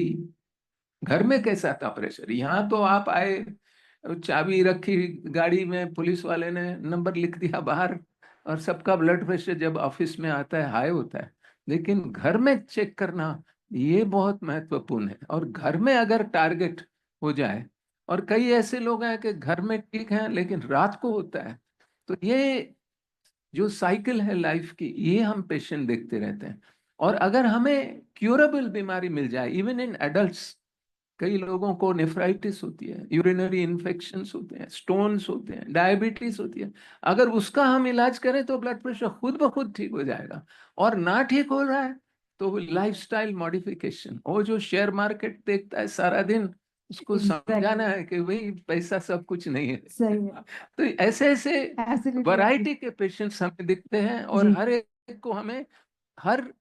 घर में कैसा था प्रेशर? यहाँ तो आप आए, चाबी रखी गाड़ी में, पुलिस वाले ने नंबर लिख दिया बाहर, और सबका ब्लड प्रेशर जब ऑफिस में आता है हाई होता है। लेकिन घर में चेक करना ये बहुत महत्वपूर्ण है। और घर में अगर टारगेट हो जाए, और कई ऐसे लोग हैं कि घर में ठीक हैं लेकिन रात को होता है, तो ये जो साइकिल है लाइफ की, ये हम पेशेंट देखते रहते हैं। और अगर हमें क्यूरेबल बीमारी मिल जाए, इवन इन एडल्ट्स, कई लोगों को नेफ्राइटिस होती है, यूरिनरी इन्फेक्शंस होते हैं, स्टोन्स होते हैं, डायबिटीज होती है, अगर उसका हम इलाज करें तो ब्लड प्रेशर खुद ब खुद ठीक हो जाएगा। और ना ठीक हो रहा है तो लाइफस्टाइल मॉडिफिकेशन, वो जो शेयर मार्केट देखता है सारा दिन, उसको समझाना है कि भाई पैसा सब कुछ नहीं है। सही है। तो ऐसे ऐसे Absolutely. वैरायटी के पेशेंट्स हमें दिखते हैं, और जी। हर एक को हमें हर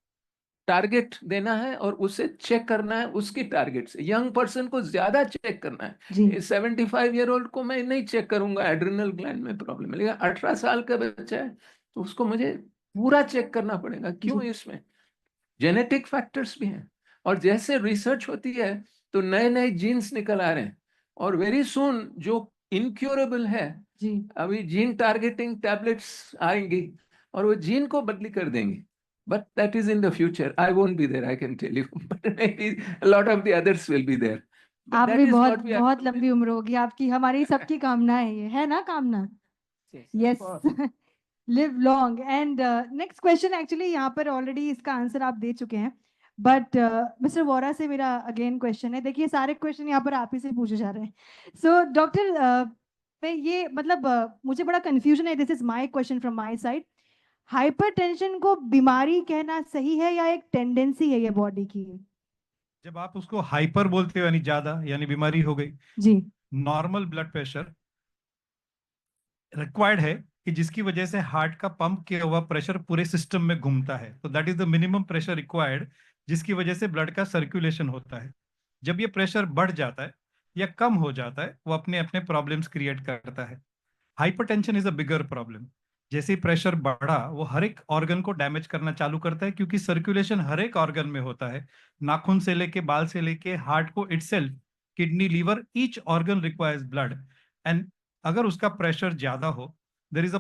टारगेट देना है और उसे चेक करना है उसकी टारगेट से। यंग पर्सन को ज्यादा चेक करना है। जी 75 ईयर ओल्ड को मैं नहीं चेक करूंगा एड्रिनल ग्लैंड में प्रॉब्लम है, लेकिन 18 साल का बच्चा है तो उसको मुझे पूरा चेक करना पड़ेगा। क्यों? जी। इसमें जेनेटिक फैक्टर्स भी हैं, और जैसे रिसर्च होती है तो नए नए जीन्स निकल आ रहे हैं, और वेरी सुन जो इनक्योरेबल है, जी अभी जीन टारगेटिंग टैबलेट्स आएंगी और वो जीन को बदली कर देंगे। But that is in the future. I won't be there, I can tell you. But maybe a lot of the others will be there. But आप that भी is बहुत what we have बहुत to लंबी उम्र होगी आपकी, हमारी सबकी कामना है, ये है ना कामना? Yes, yes of course. Live long. And next question, actually यहाँ पर ऑलरेडी इसका आंसर आप दे चुके हैं, बट मिस्टर वोरा से मेरा अगेन क्वेश्चन है। देखिए सारे क्वेश्चन यहाँ पर आप ही से पूछे जा रहे हैं। सो डॉक्टर मैं ये मतलब मुझे बड़ा कंफ्यूजन है, this is my question from my side. Hypertension को बीमारी कहना सही है या एक टेंडेंसी है ये बॉडी की? जब आप उसको हाइपर बोलते हो यानी ज्यादा, यानी बीमारी हो गई। जी नॉर्मल ब्लड प्रेशर रिक्वायर्ड है कि जिसकी वजह से हार्ट का पंप किया हुआ प्रेशर पूरे सिस्टम में घूमता है, तो that is the minimum pressure required, जिसकी वजह से ब्लड का सर्कुलेशन होता है। जब ये प्रेशर बढ़ जाता है या कम हो जाता है, वो अपने अपने प्रॉब्लम्स क्रिएट करता है। Hypertension is a bigger problem. जैसे ही प्रेशर बढ़ा, वो हर एक ऑर्गन को डैमेज करना चालू करता है, क्योंकि सर्कुलेशन हर एक ऑर्गन में होता है, नाखून से लेके बाल से लेके हार्ट को itself, kidney, liver, each organ requires blood. And अगर उसका प्रेशर ज्यादा हो, देर इज अ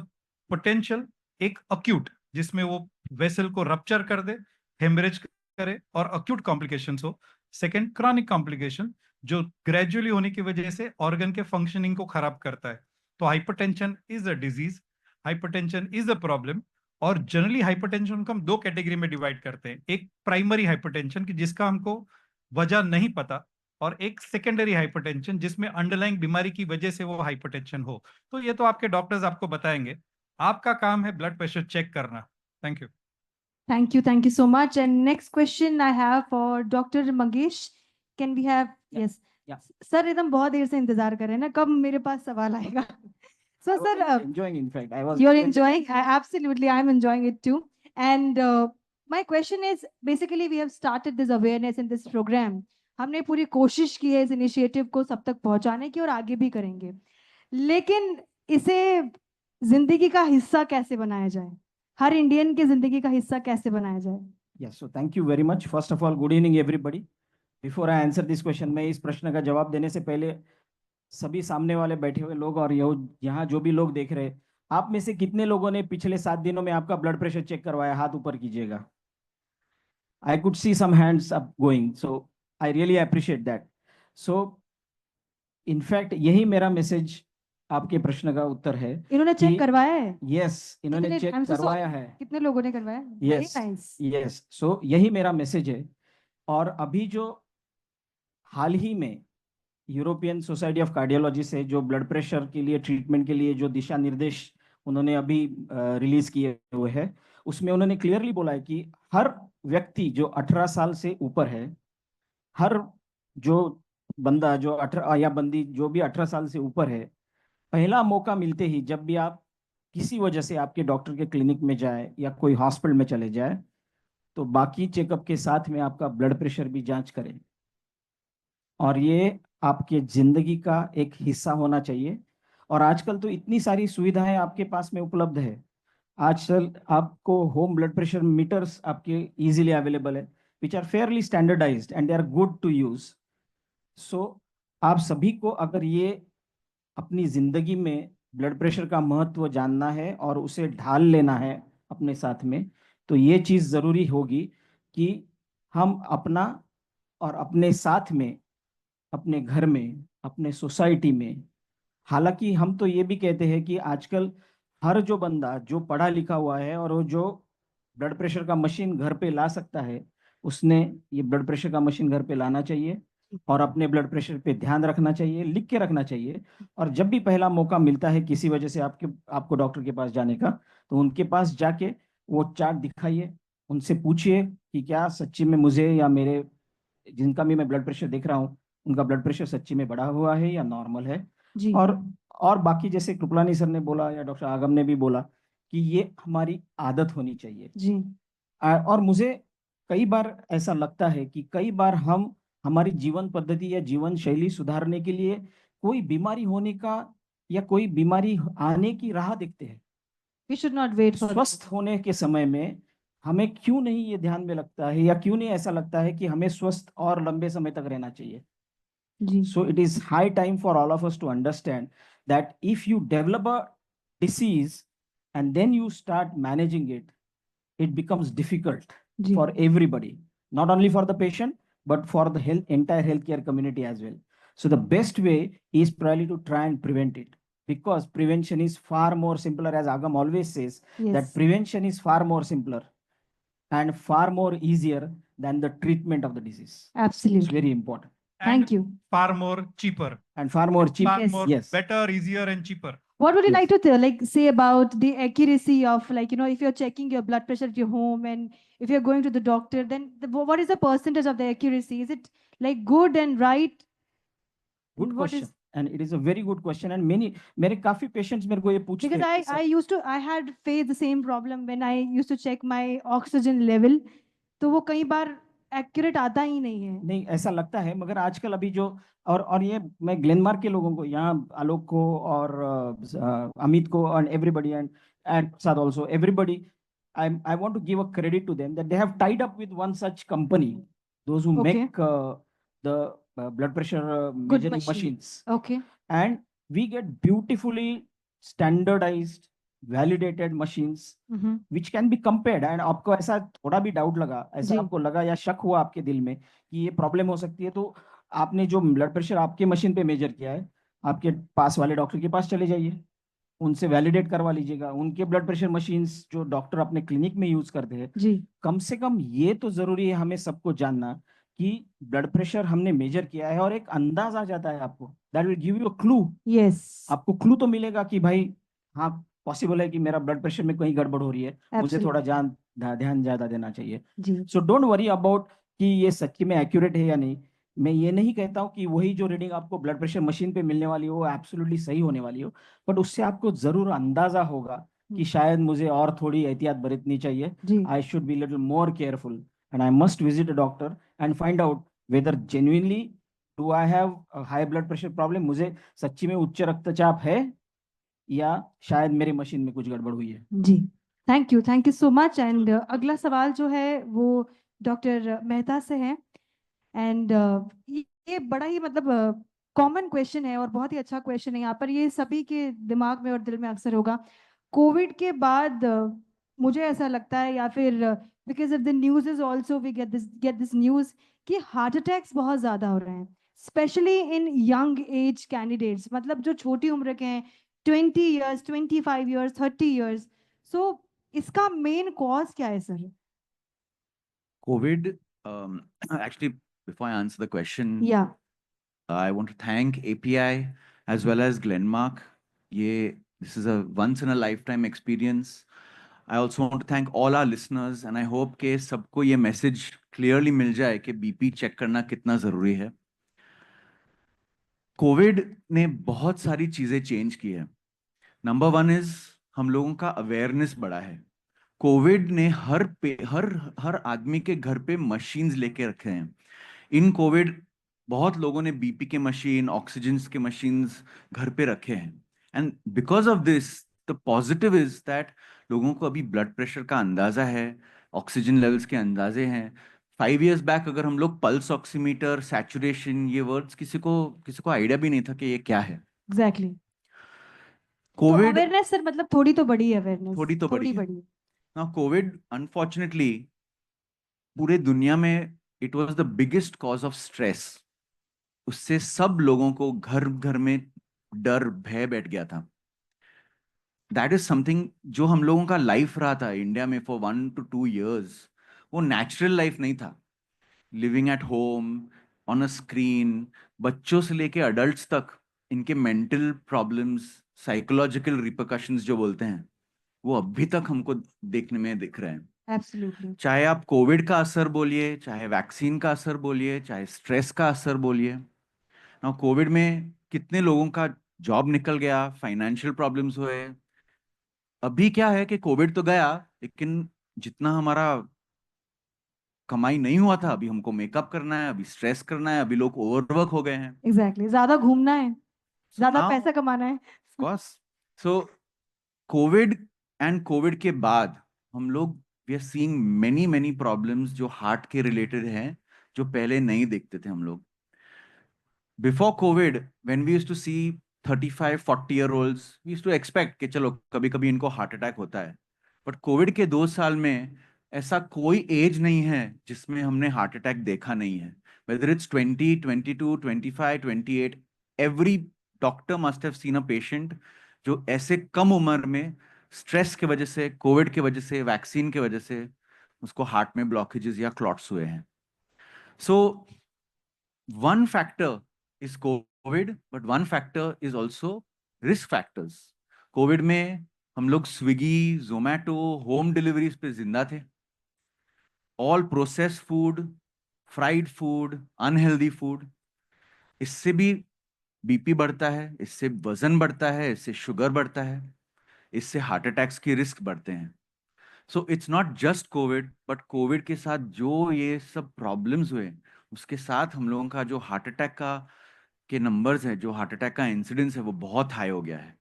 पोटेंशियल, एक अक्यूट, जिसमें वो वेसल को रप्चर कर दे, हेमरेज करे और अक्यूट कॉम्प्लिकेशंस हो। सेकेंड, क्रॉनिक कॉम्प्लिकेशन, जो ग्रेजुअली होने की वजह से ऑर्गन के फंक्शनिंग को खराब करता है। तो hypertension is a disease, hypertension is a problem. और जनरली हाइपरटेंशन को हम दो कैटेगरी में डिवाइड करते हैं, एक प्राइमरी हाइपरटेंशन की जिसका हमको वजह नहीं पता, और एक सेकेंडरी हाइपरटेंशन जिसमें अंडरलाइंग बीमारी की वजह से वो हाइपरटेंशन हो। तो ये तो आपके डॉक्टर्स आपको बताएंगे, आपका काम है ब्लड प्रेशर चेक करना। Thank you. thank you so much. And next question I have for Dr. Mangesh. Can we have? Yes. Sir एकदम बहुत देर से इंतजार कर रहे हैं ना, कब मेरे पास सवाल आएगा? So sir, enjoying. In fact, I was. you're enjoying. Absolutely, I'm enjoying it too. And my question is basically we have started this awareness in this program. हमने पूरी कोशिश की है इस इनिशिएटिव को सब तक पहुंचाने की और आगे भी करेंगे, लेकिन इसे जिंदगी का हिस्सा कैसे बनाया जाए? हर इंडियन की जिंदगी का हिस्सा कैसे बनाया जाए? Yes. So thank you very much. First of all, good evening everybody. Before I answer this question, मैं इस प्रश्न का जवाब देने से पहले सभी सामने वाले बैठे हुए लोग और यहाँ जो भी लोग देख रहे हैं, आप में से कितने लोगों ने पिछले 7 दिनों में आपका ब्लड प्रेशर चेक करवाया? हाथ ऊपर कीजिएगा। I could see some hands up going, so I really appreciate that. So in fact यही मेरा मैसेज आपके प्रश्न का उत्तर है। इन्होंने चेक करवाया है? यस, इन्होंने कितने- चेक I'm so करवाया sorry. है। कितने लोगों ने करवाया? Very yes nice. यस, सो यही मेरा मैसेज है। और अभी जो हाल ही में यूरोपियन सोसाइटी ऑफ कार्डियोलॉजी से जो ब्लड प्रेशर के लिए ट्रीटमेंट के लिए जो दिशा निर्देश उन्होंने अभी रिलीज किए हुए हैं, उसमें उन्होंने क्लियरली बोला है कि हर व्यक्ति जो 18 साल से ऊपर है, हर जो बंदा जो 18 या बंदी जो भी 18 साल से ऊपर है, पहला मौका मिलते ही जब भी आप किसी वजह से आपके डॉक्टर के क्लिनिक में जाए या कोई हॉस्पिटल में चले जाए, तो बाकी चेकअप के साथ में आपका ब्लड प्रेशर भी जांच करें। और ये आपके जिंदगी का एक हिस्सा होना चाहिए। और आजकल तो इतनी सारी सुविधाएं आपके पास में उपलब्ध है। आजकल आपको होम ब्लड प्रेशर मीटर्स आपके इजीली अवेलेबल है, which are fairly standardised and they are good to use. So आप सभी को अगर ये अपनी जिंदगी में ब्लड प्रेशर का महत्व जानना है और उसे ढाल लेना है अपने साथ में, तो ये चीज जरूरी होगी कि हम अपना और अपने साथ में, अपने घर में, अपने सोसाइटी में, हालांकि हम तो ये भी कहते हैं कि आजकल हर जो बंदा जो पढ़ा लिखा हुआ है और वो जो ब्लड प्रेशर का मशीन घर पे ला सकता है, उसने ये ब्लड प्रेशर का मशीन घर पे लाना चाहिए और अपने ब्लड प्रेशर पे ध्यान रखना चाहिए, लिख के रखना चाहिए। और जब भी पहला मौका मिलता है किसी वजह से आपको डॉक्टर के पास जाने का, तो उनके पास जाके वो चार्ट दिखाइए, उनसे पूछिए कि क्या सच्ची में मुझे या मेरे जिनका भी मैं ब्लड प्रेशर देख रहा हूँ उनका ब्लड प्रेशर सच्ची में बढ़ा हुआ है या नॉर्मल है। जी और बाकी जैसे कृपलानी सर ने बोला या डॉक्टर आगम ने भी बोला कि ये हमारी आदत होनी चाहिए। जी और मुझे कई बार ऐसा लगता है कि कई बार हम हमारी जीवन पद्धति या जीवन शैली सुधारने के लिए कोई बीमारी होने का या कोई बीमारी आने की राह देखते हैं। We should not wait for स्वस्थ होने के समय में हमें क्यों नहीं ये ध्यान में लगता है या क्यों नहीं ऐसा लगता है कि हमें स्वस्थ और लंबे समय तक रहना चाहिए। जी So it is high time for all of us to understand that if you develop a disease and then you start managing it, it becomes difficult ji for everybody, not only for the patient, but for the entire healthcare community as well. So the best way is probably to try and prevent it, because prevention is far more simpler, as Agam always says, yes that prevention is far more simpler and far more easier than the treatment of the disease. It's absolutely very important thank and you far more cheaper. and far more cheap. Far Yes. more Yes. better, easier, and cheaper. what would you Yes. like to like say about the accuracy of, like, if you're checking your blood pressure at your home and if you're going to the doctor, then what is the percentage of the accuracy? Is it like good and right? Good And what question. is, And it is a very good question. And मेरे काफी patients मेरे को ये पूछते because हैं कि I had faced the same problem when I used to check my oxygen level. तो वो कई बार accurate आता ही नहीं है. नहीं ऐसा लगता है, मगर आजकल अभी जो और ये मैं ग्लेनमार्क के लोगों को, यहाँ आलोक को और अमित को और एवरीबडी एंड साथ also everybody, I want to give a credit to them that they have tied up with one such company, those who Okay. make the blood pressure Good measuring machine. machines. Okay. And we get beautifully standardized validated machines Mm-hmm. which can be compared. And आपको ऐसा थोड़ा भी doubt लगा, ऐसा जी. आपको लगा या शक हुआ आपके दिल में कि ये प्रॉब्लम हो सकती है, तो आपने जो ब्लड प्रेशर आपके मशीन पे मेजर किया है, आपके पास वाले डॉक्टर के पास चले जाइए, उनसे वैलिडेट करवा लीजिएगा। उनके ब्लड प्रेशर मशीन्स जो डॉक्टर अपने क्लिनिक में यूज करते हैं, जी कम से कम ये तो जरूरी है हमें सबको जानना कि ब्लड प्रेशर हमने मेजर किया है, और एक अंदाज आ जाता है आपको, that will give you a clue. Yes आपको क्लू तो मिलेगा कि भाई हाँ पॉसिबल है कि मेरा ब्लड प्रेशर में कहीं गड़बड़ हो रही है, मुझे थोड़ा ध्यान ज्यादा देना चाहिए। जी सो डोंट वरी अबाउट कि ये सच्ची में एक्यूरेट है या नहीं। मैं ये नहीं कहता हूँ कि वही जो रीडिंग आपको ब्लड प्रेशर मशीन पे मिलने वाली हो वो एब्सोल्युटली सही होने वाली हो, बट उससे आपको जरूर अंदाजा होगा कि शायद मुझे और थोड़ी एहतियात बरतनी चाहिए। जी I should be little more careful and I must visit a doctor and find out whether genuinely do I have high blood pressure problem, मुझे सच्ची में उच्च रक्तचाप है या शायद मेरी मशीन में कुछ गड़बड़ हुई है। जी thank you so much. And अगला सवाल जो है वो डॉक्टर मेहता से है। एंड ये बड़ा ही मतलब कॉमन क्वेश्चन है और बहुत ही अच्छा क्वेश्चन है। यहाँ पर ये सभी के दिमाग में और दिल में अक्सर होगा। कोविड के बाद मुझे ऐसा लगता है, या फिर because of the news is also we get this news कि हार्ट अटैक्स बहुत ज्यादा हो रहे हैं, specially in young age candidates, मतलब जो छोटी उम्र के हैं, 20 years, 25 years, 30 years. So इसका मेन कॉज क्या है sir? COVID, actually, before I answer the question, Yeah. I want to thank API as well as Glenmark. This is a once in a lifetime experience. I also want to thank all our listeners and I hope कि सबको ये message clearly मिल जाए कि BP check करना कितना जरूरी है। COVID ने बहुत सारी चीजें change की है। नंबर 1 इज हम लोगों का अवेयरनेस बढ़ा है। कोविड ने हर आदमी के घर पे मशीन्स लेके रखे हैं। इन कोविड बहुत लोगों ने बीपी के मशीन, ऑक्सीजन के मशीन्स घर पे रखे हैं। And because of this the positive is that लोगों को अभी ब्लड प्रेशर का अंदाजा है, ऑक्सीजन लेवल्स के अंदाजे हैं, 5 years बैक अगर हम लोग पल्स ऑक्सीमीटर, सैचुरेशन, ये वर्ड्स किसी को आइडिया भी नहीं था कि ये क्या है। एग्जैक्टली। तो कोविड अवेयरनेस सर, मतलब थोड़ी तो बड़ी अवेयरनेस, थोड़ी तो बड़ी थोड़ी है बड़ी है। ना। कोविड अनफॉर्चुनेटली पूरे दुनिया में it was the biggest cause of stress. उससे सब लोगों को घर घर में डर भय बैठ गया था। दैट इज समथिंग जो हम लोगों का लाइफ रहा था इंडिया में फॉर 1 to 2 years, वो नेचुरल लाइफ नहीं था। Living at home on a screen, बच्चों से लेके अडल्ट्स तक इनके मेंटल प्रॉब्लम्स, साइकोलॉजिकल रिpercussions जो बोलते हैं, वो अभी तक हमको देखने में दिख रहे हैं। एब्सोल्युटली। चाहे आप कोविड का असर बोलिए, चाहे वैक्सीन का असर बोलिए, चाहे स्ट्रेस का असर बोलिए। ना कोविड में कितने लोगों का जॉब निकल गया, फाइनेंशियल प्रॉब्लम्स हुए। अभी क्या है कि कोविड तो गया, लेकिन जितना हमारा कमाई नहीं हुआ था, अभी हमको मेकअप करना है, अभी स्ट्रेस करना है, अभी लोग ओवरवर्क हो गए हैं। एग्जैक्टली, ज्यादा घूमना है, सो ज्यादा नाउ पैसा कमाना है। Course, so Covid and Covid के बाद हम लोग we are seeing many many problems जो हार्ट के रिलेटेड हैं, जो पहले नहीं देखते थे हम लोग। Before Covid when we used to see 35-40 year olds, we used to expect कि चलो कभी कभी इनको हार्ट अटैक होता है। बट कोविड के 2 साल में ऐसा कोई एज नहीं है जिसमें हमने हार्ट अटैक देखा नहीं है। Whether it's 20, 22, 25, 28, every doctor must have seen a patient जो ऐसे कम उम्र में स्ट्रेस के वजह से, कोविड के वजह से, वैक्सीन के वजह से उसको हार्ट में ब्लॉकेजेस या क्लॉट्स हुए हैं। सो one factor is COVID, but one factor is also risk factors. Covid में हम लोग स्विगी, जोमैटो, होम डिलीवरीज पे जिंदा थे। All process food, fried food, unhealthy food, इससे भी बीपी बढ़ता है, इससे वजन बढ़ता है, इससे शुगर बढ़ता है, इससे हार्ट अटैक्स की रिस्क बढ़ते हैं। So it's not just Covid, but Covid के साथ जो ये सब प्रॉब्लम्स हुए, उसके साथ हम लोगों का जो हार्ट अटैक का के नंबर्स है, जो हार्ट अटैक का इंसिडेंस है, वो बहुत हाई हो गया है।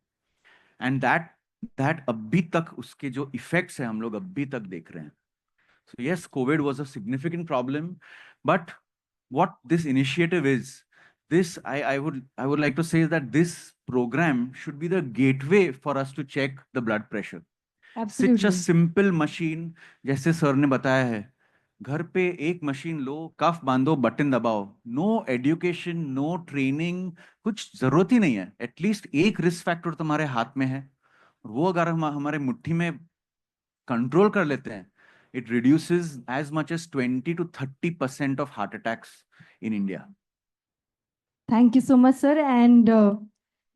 एंड दैट अभी तक उसके जो इफेक्ट्स है हम लोग अभी तक देख रहे हैं। So yes, Covid was a significant problem, but what this initiative is, this I would like to say that this program should be the gateway for us to check the blood pressure. Such a absolutely. simple machine, जैसे sir ने बताया है, घर पे एक machine लो, कफ बांधो, button दबाओ। No education, no training, कुछ जरूरत ही नहीं है। एटलीस्ट एक रिस्क फैक्टर तुम्हारे हाथ में है, और वो अगर हम हमारे मुट्ठी में कंट्रोल कर लेते हैं, it reduces as much as 20 to 30% of heart attacks in India. Thank you so much sir. And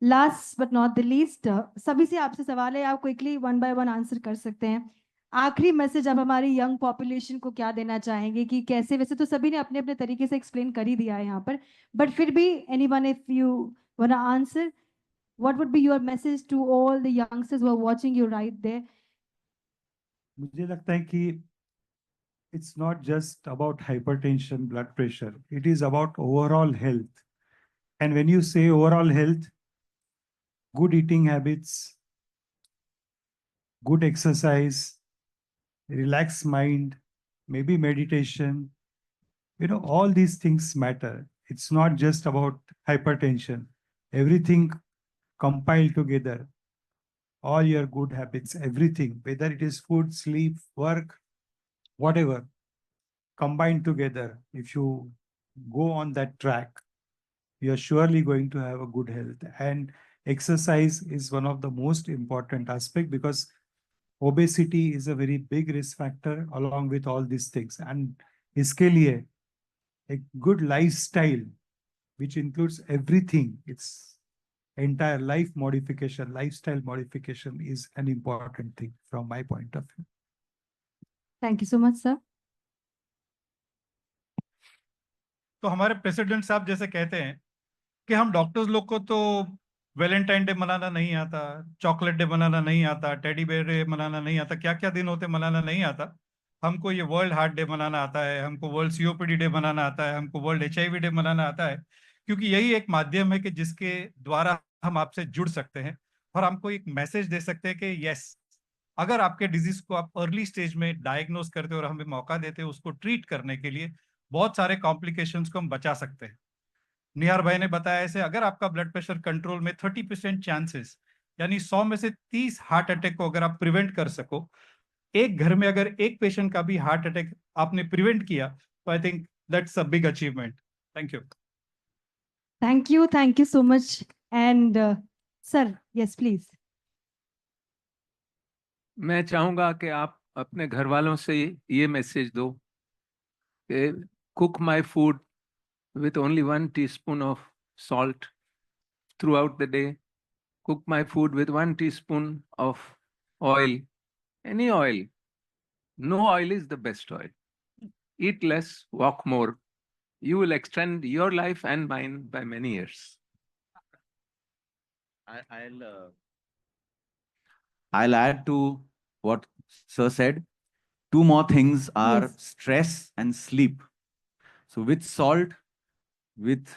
last but not the least, सभी से आपसे सवाल है, आप quickly one by one answer कर सकते हैं। आखिरी मैसेज आप हमारी यंग पॉपुलेशन को क्या देना चाहेंगे कि कैसे, वैसे तो सभी ने अपने अपने तरीके से एक्सप्लेन कर ही दिया है यहाँ पर, बट फिर भी anyone if you want to answer, what would be your message to all the youngsters who are watching you right there? मुझे लगता है कि it's not just about hypertension, blood pressure. It is about overall health. And when you say overall health, good eating habits, good exercise, relaxed mind, maybe meditation, all these things matter. It's not just about hypertension. Everything compiled together, all your good habits, everything, whether it is food, sleep, work, whatever, combined together, if you go on that track, you're surely going to have a good health. And exercise is one of the most important aspect, because obesity is a very big risk factor along with all these things. And इसके लिए a good lifestyle, which includes everything, it's entire life modification, lifestyle modification is an important thing from my point of view. Thank you so much sir. तो हमारे president साहब जैसे कहते हैं कि हम डॉक्टर्स लोग को तो वैलेंटाइन डे मनाना नहीं आता, चॉकलेट डे मनाना नहीं आता, टेडी बेयर डे मनाना नहीं आता, क्या क्या दिन होते मनाना नहीं आता। हमको ये वर्ल्ड हार्ट डे मनाना आता है, हमको वर्ल्ड सीओपीडी डे मनाना आता है, हमको वर्ल्ड एचआईवी डे मनाना आता है, क्योंकि यही एक माध्यम है कि जिसके द्वारा हम आपसे जुड़ सकते हैं और हमको एक मैसेज दे सकते हैं कि यस, अगर आपके डिजीज को आप अर्ली स्टेज में डायग्नोज करते हो और हमें मौका देते हो उसको ट्रीट करने के लिए, बहुत सारे कॉम्प्लिकेशंस को हम बचा सकते हैं। निहार भाई ने बताया ऐसे, अगर आपका ब्लड प्रेशर कंट्रोल में 30% चांसेस, यानी 100 में से 30 हार्ट अटैक को अगर आप प्रिवेंट कर सको, एक घर में अगर एक पेशेंट का भी हार्ट अटैक आपने प्रिवेंट किया, तो I think that's a big achievement. Thank you. Thank you so much. And sir, yes, please. मैं चाहूंगा कि आप अपने घर वालों से ये मैसेज दो कि cook my food with only 1 teaspoon of salt throughout the day. Cook my food with 1 teaspoon of oil, any oil. No oil is the best oil. Eat less, walk more. You will extend your life and mine by many years. I'll add to what Sir said. 2 more things are Yes. stress and sleep. So with salt, with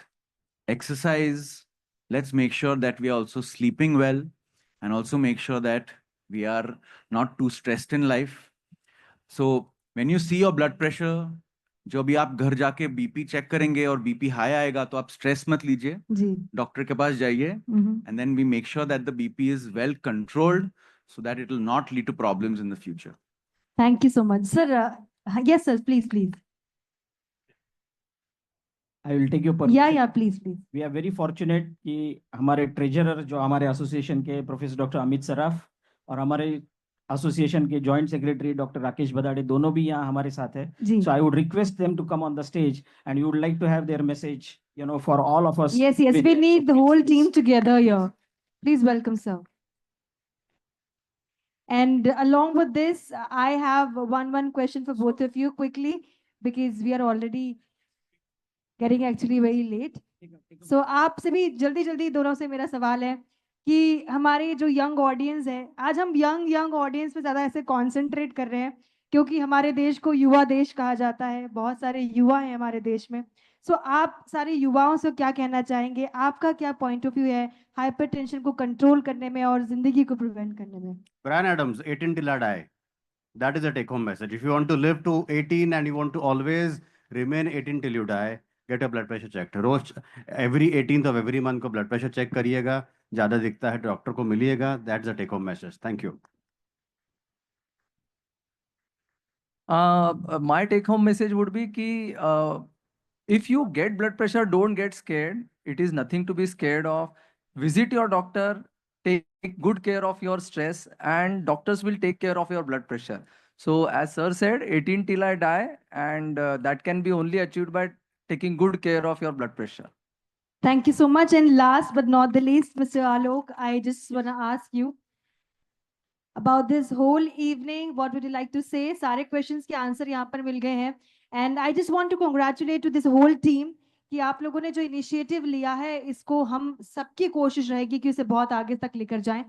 exercise, let's make sure that we are also sleeping well, and also make sure that we are not too stressed in life. So when you see your blood pressure, जो भी आप घर जाके BP check करेंगे और BP high आएगा, तो आप स्ट्रेस मत लीजिए, जी। डॉक्टर के पास जाइए, and then we make sure that the BP is well controlled so that it will not lead to problems in the future. Thank you so much, sir. Yes, sir. Please. I will take your Yeah. Please. We are very fortunate कि हमारे treasurer जो हमारे association के professor doctor Amit Saraf और हमारे association के joint secretary doctor Rakesh बदाड़े दोनों भी यहाँ हमारे साथ है। जी। So I would request them to come on the stage and you would like to have their message, for all of us. Yes. We need the whole team together here. Please welcome, sir. And along with this, I have one question for both of you quickly, because we are already getting actually very late. So आपसे भी जल्दी दोनों से मेरा सवाल है कि हमारे जो यंग ऑडियंस है, आज हम यंग ऑडियंस पे ज़्यादा ऐसे कॉन्सेंट्रेट कर रहे हैं क्योंकि हमारे देश को युवा देश कहा जाता है, बहुत सारे युवा हैं हमारे देश में। सो आप सारे युवाओं से क्या कहना चाहेंगे, आपका क्या पॉइंट ऑफ व्यू है हाइपरटेंशन को कंट्रोल करने में और जिंदगी को प्रिवेंट करने में? Brian Adams, 18 till I die. That is a take-home message. If you want to live to 18 and you want to always remain 18 till you die, get your blood pressure checked. Rose every 18th of every month को blood pressure check करिएगा, ज़्यादा दिखता है doctor को मिलिएगा. That's a take-home message. Thank you. My take-home message would be कि if you get blood pressure, don't get scared. It is nothing to be scared of. Visit your doctor, take good care of your stress, and doctors will take care of your blood pressure. So as sir said, 18 till I die, and that can be only achieved by taking good care of your blood pressure. Thank you so much. And last but not the least, Mr. Alok, I just want to ask you about this whole evening. What would you like to say? सारे questions के answer यहाँ पर मिल गए हैं. And I just want to congratulate to this whole team कि आप लोगों ने जो initiative लिया है, इसको हम सबकी कोशिश रहेगी कि उसे बहुत आगे तक लेकर जाएं.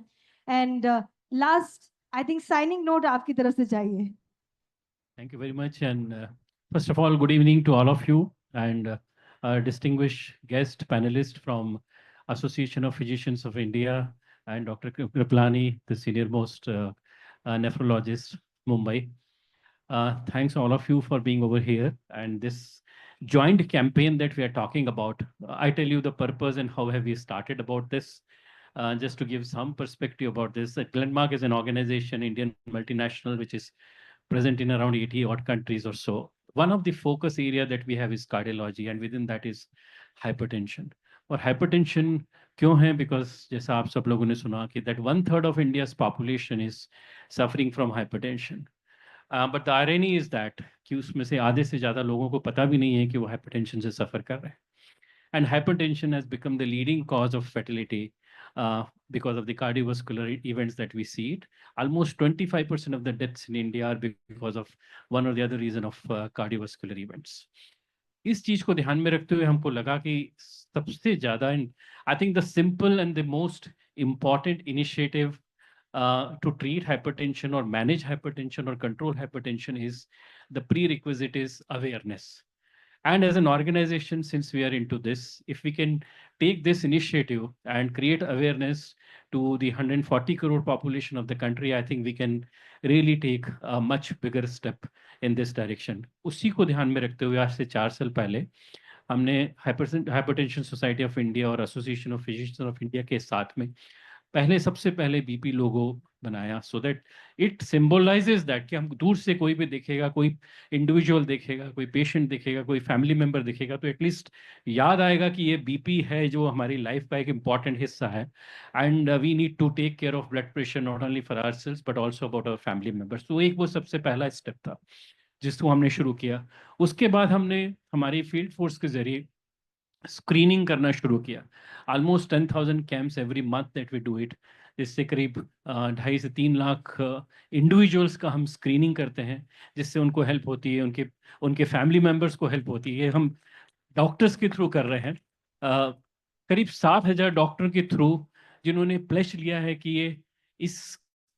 And last, I think signing note आपकी तरफ से चाहिए. Thank you very much. And first of all, good evening to all of you and our distinguished guest panelist from Association of Physicians of India and Dr. Kriplani, the senior most nephrologist, Mumbai. Thanks all of you for being over here and this joint campaign that we are talking about. I tell you the purpose and how have we started about this. Just to give some perspective about this, Glenmark is an organization, Indian multinational, which is present in around 80 odd countries or so. One of the focus area that we have is cardiology, and within that is hypertension. और hypertension क्यों है? Because जैसा आप सब लोगों ने सुना कि that 1/3 of India's population is suffering from hypertension. But the irony is that कि उसमें से आधे से ज़्यादा लोगों को पता भी नहीं है कि वो hypertension से suffer कर रहे हैं. And hypertension has become the leading cause of fatality because of the cardiovascular events that we see it. Almost 25% of the deaths in India are because of one or the other reason of cardiovascular events. इस चीज को ध्यान में रखते हुए हमको लगा कि सबसे ज़्यादा, I think the simple and the most important initiative to treat hypertension or manage hypertension or control hypertension is the prerequisite is awareness. And as an organization, since we are into this, if we can take this initiative and create awareness to the 140 crore population of the country, I think we can really take a much bigger step in this direction. उसी को ध्यान में रखते हुए आज से 4 साल पहले हमने हाइपरटेंशन सोसाइटी ऑफ इंडिया और association of physicians of India के साथ में सबसे पहले बीपी लोगो बनाया, so that it symbolizes that कि हम दूर से कोई भी देखेगा, कोई इंडिविजुअल देखेगा, कोई पेशेंट देखेगा, कोई फैमिली मेंबर देखेगा, तो एटलीस्ट याद आएगा कि ये बीपी है जो हमारी लाइफ का एक इम्पॉर्टेंट हिस्सा है, and we need to take care of blood pressure not only for ourselves but also about our family members. तो एक वो सबसे पहला स्टेप था जिसको हमने शुरू किया। उसके बाद हमने हमारी फील्ड फोर्स के जरिए स्क्रीनिंग करना शुरू किया। Almost 10,000 camps every month that we do it, जिससे करीब 2.5 से 3 लाख इंडिविजुअल्स का हम स्क्रीनिंग करते हैं, जिससे उनको हेल्प होती है, उनके फैमिली मेम्बर्स को हेल्प होती है। हम डॉक्टर्स के थ्रू कर रहे हैं, करीब 7,000 डॉक्टर के थ्रू जिन्होंने प्लेज लिया है कि ये इस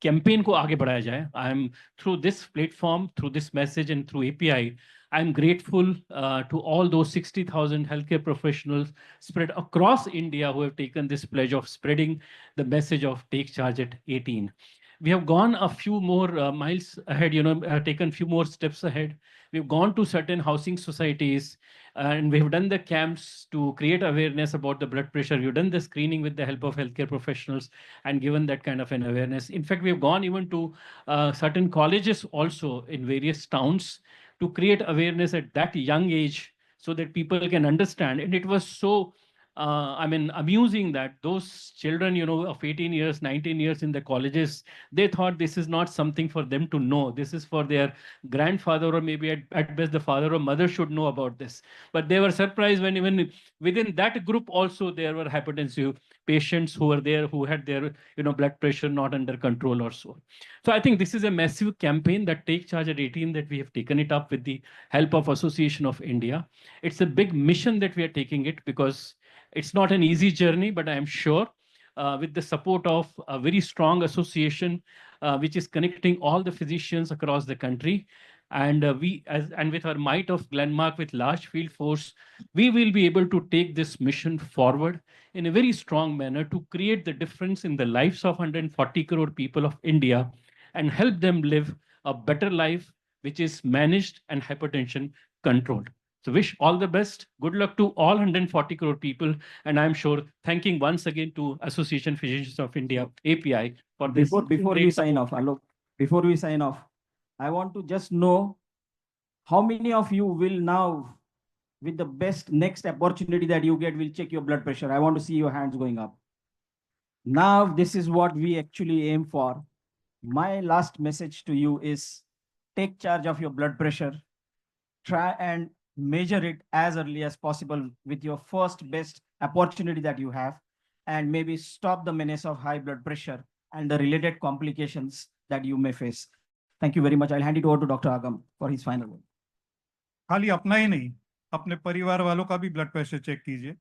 कैंपेन को आगे बढ़ाया जाए। I am through this platform, through this message and through API, I'm grateful to all those 60,000 healthcare professionals spread across India who have taken this pledge of spreading the message of Take Charge at 18. We have gone a few more miles ahead, taken few more steps ahead. We've gone to certain housing societies and we've done the camps to create awareness about the blood pressure. We've done the screening with the help of healthcare professionals and given that kind of an awareness. In fact, we've gone even to certain colleges also in various towns to create awareness at that young age so that people can understand. And it was so, amusing that those children, of 18 years, 19 years in the colleges, they thought this is not something for them to know. This is for their grandfather or maybe at best the father or mother should know about this. But they were surprised when even within that group also there were hypertensive patients who were there who had their, blood pressure not under control or so. So I think this is a massive campaign that Take Charge at 18 that we have taken it up with the help of Association of India. It's a big mission that we are taking it because it's not an easy journey, but I am sure with the support of a very strong association which is connecting all the physicians across the country, and with our might of Glenmark with large field force, we will be able to take this mission forward in a very strong manner to create the difference in the lives of 140 crore people of India and help them live a better life which is managed and hypertension controlled. So wish all the best. Good luck to all 140 crore people. And I'm sure thanking once again to Association Physicians of India, API, for this. Before we sign off, Alok, before we sign off, I want to just know how many of you will now, with the best next opportunity that you get, will check your blood pressure. I want to see your hands going up. Now, this is what we actually aim for. My last message to you is take charge of your blood pressure. Try and measure it as early as possible with your first best opportunity that you have, and maybe stop the menace of high blood pressure and the related complications that you may face. Thank you very much. I'll hand it over to Dr. Agam for his final word. खाली अपना ही नहीं, अपने परिवार वालों का भी blood pressure check कीजिए।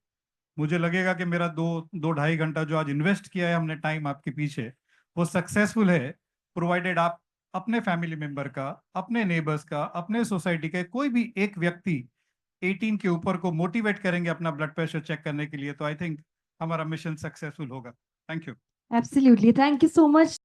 मुझे लगेगा कि मेरा 2-2.5 घंटा जो आज इन्वेस्ट किया है हमने टाइम आपके पीछे, वो सक्सेसफुल है, प्रोवाइडेड आप अपने फैमिली मेंबर का, अपने नेबर्स का, अपने सोसाइटी के कोई भी एक व्यक्ति 18 के ऊपर को मोटिवेट करेंगे अपना ब्लड प्रेशर चेक करने के लिए, तो आई थिंक हमारा मिशन सक्सेसफुल होगा। Thank you. Absolutely. Thank you so much.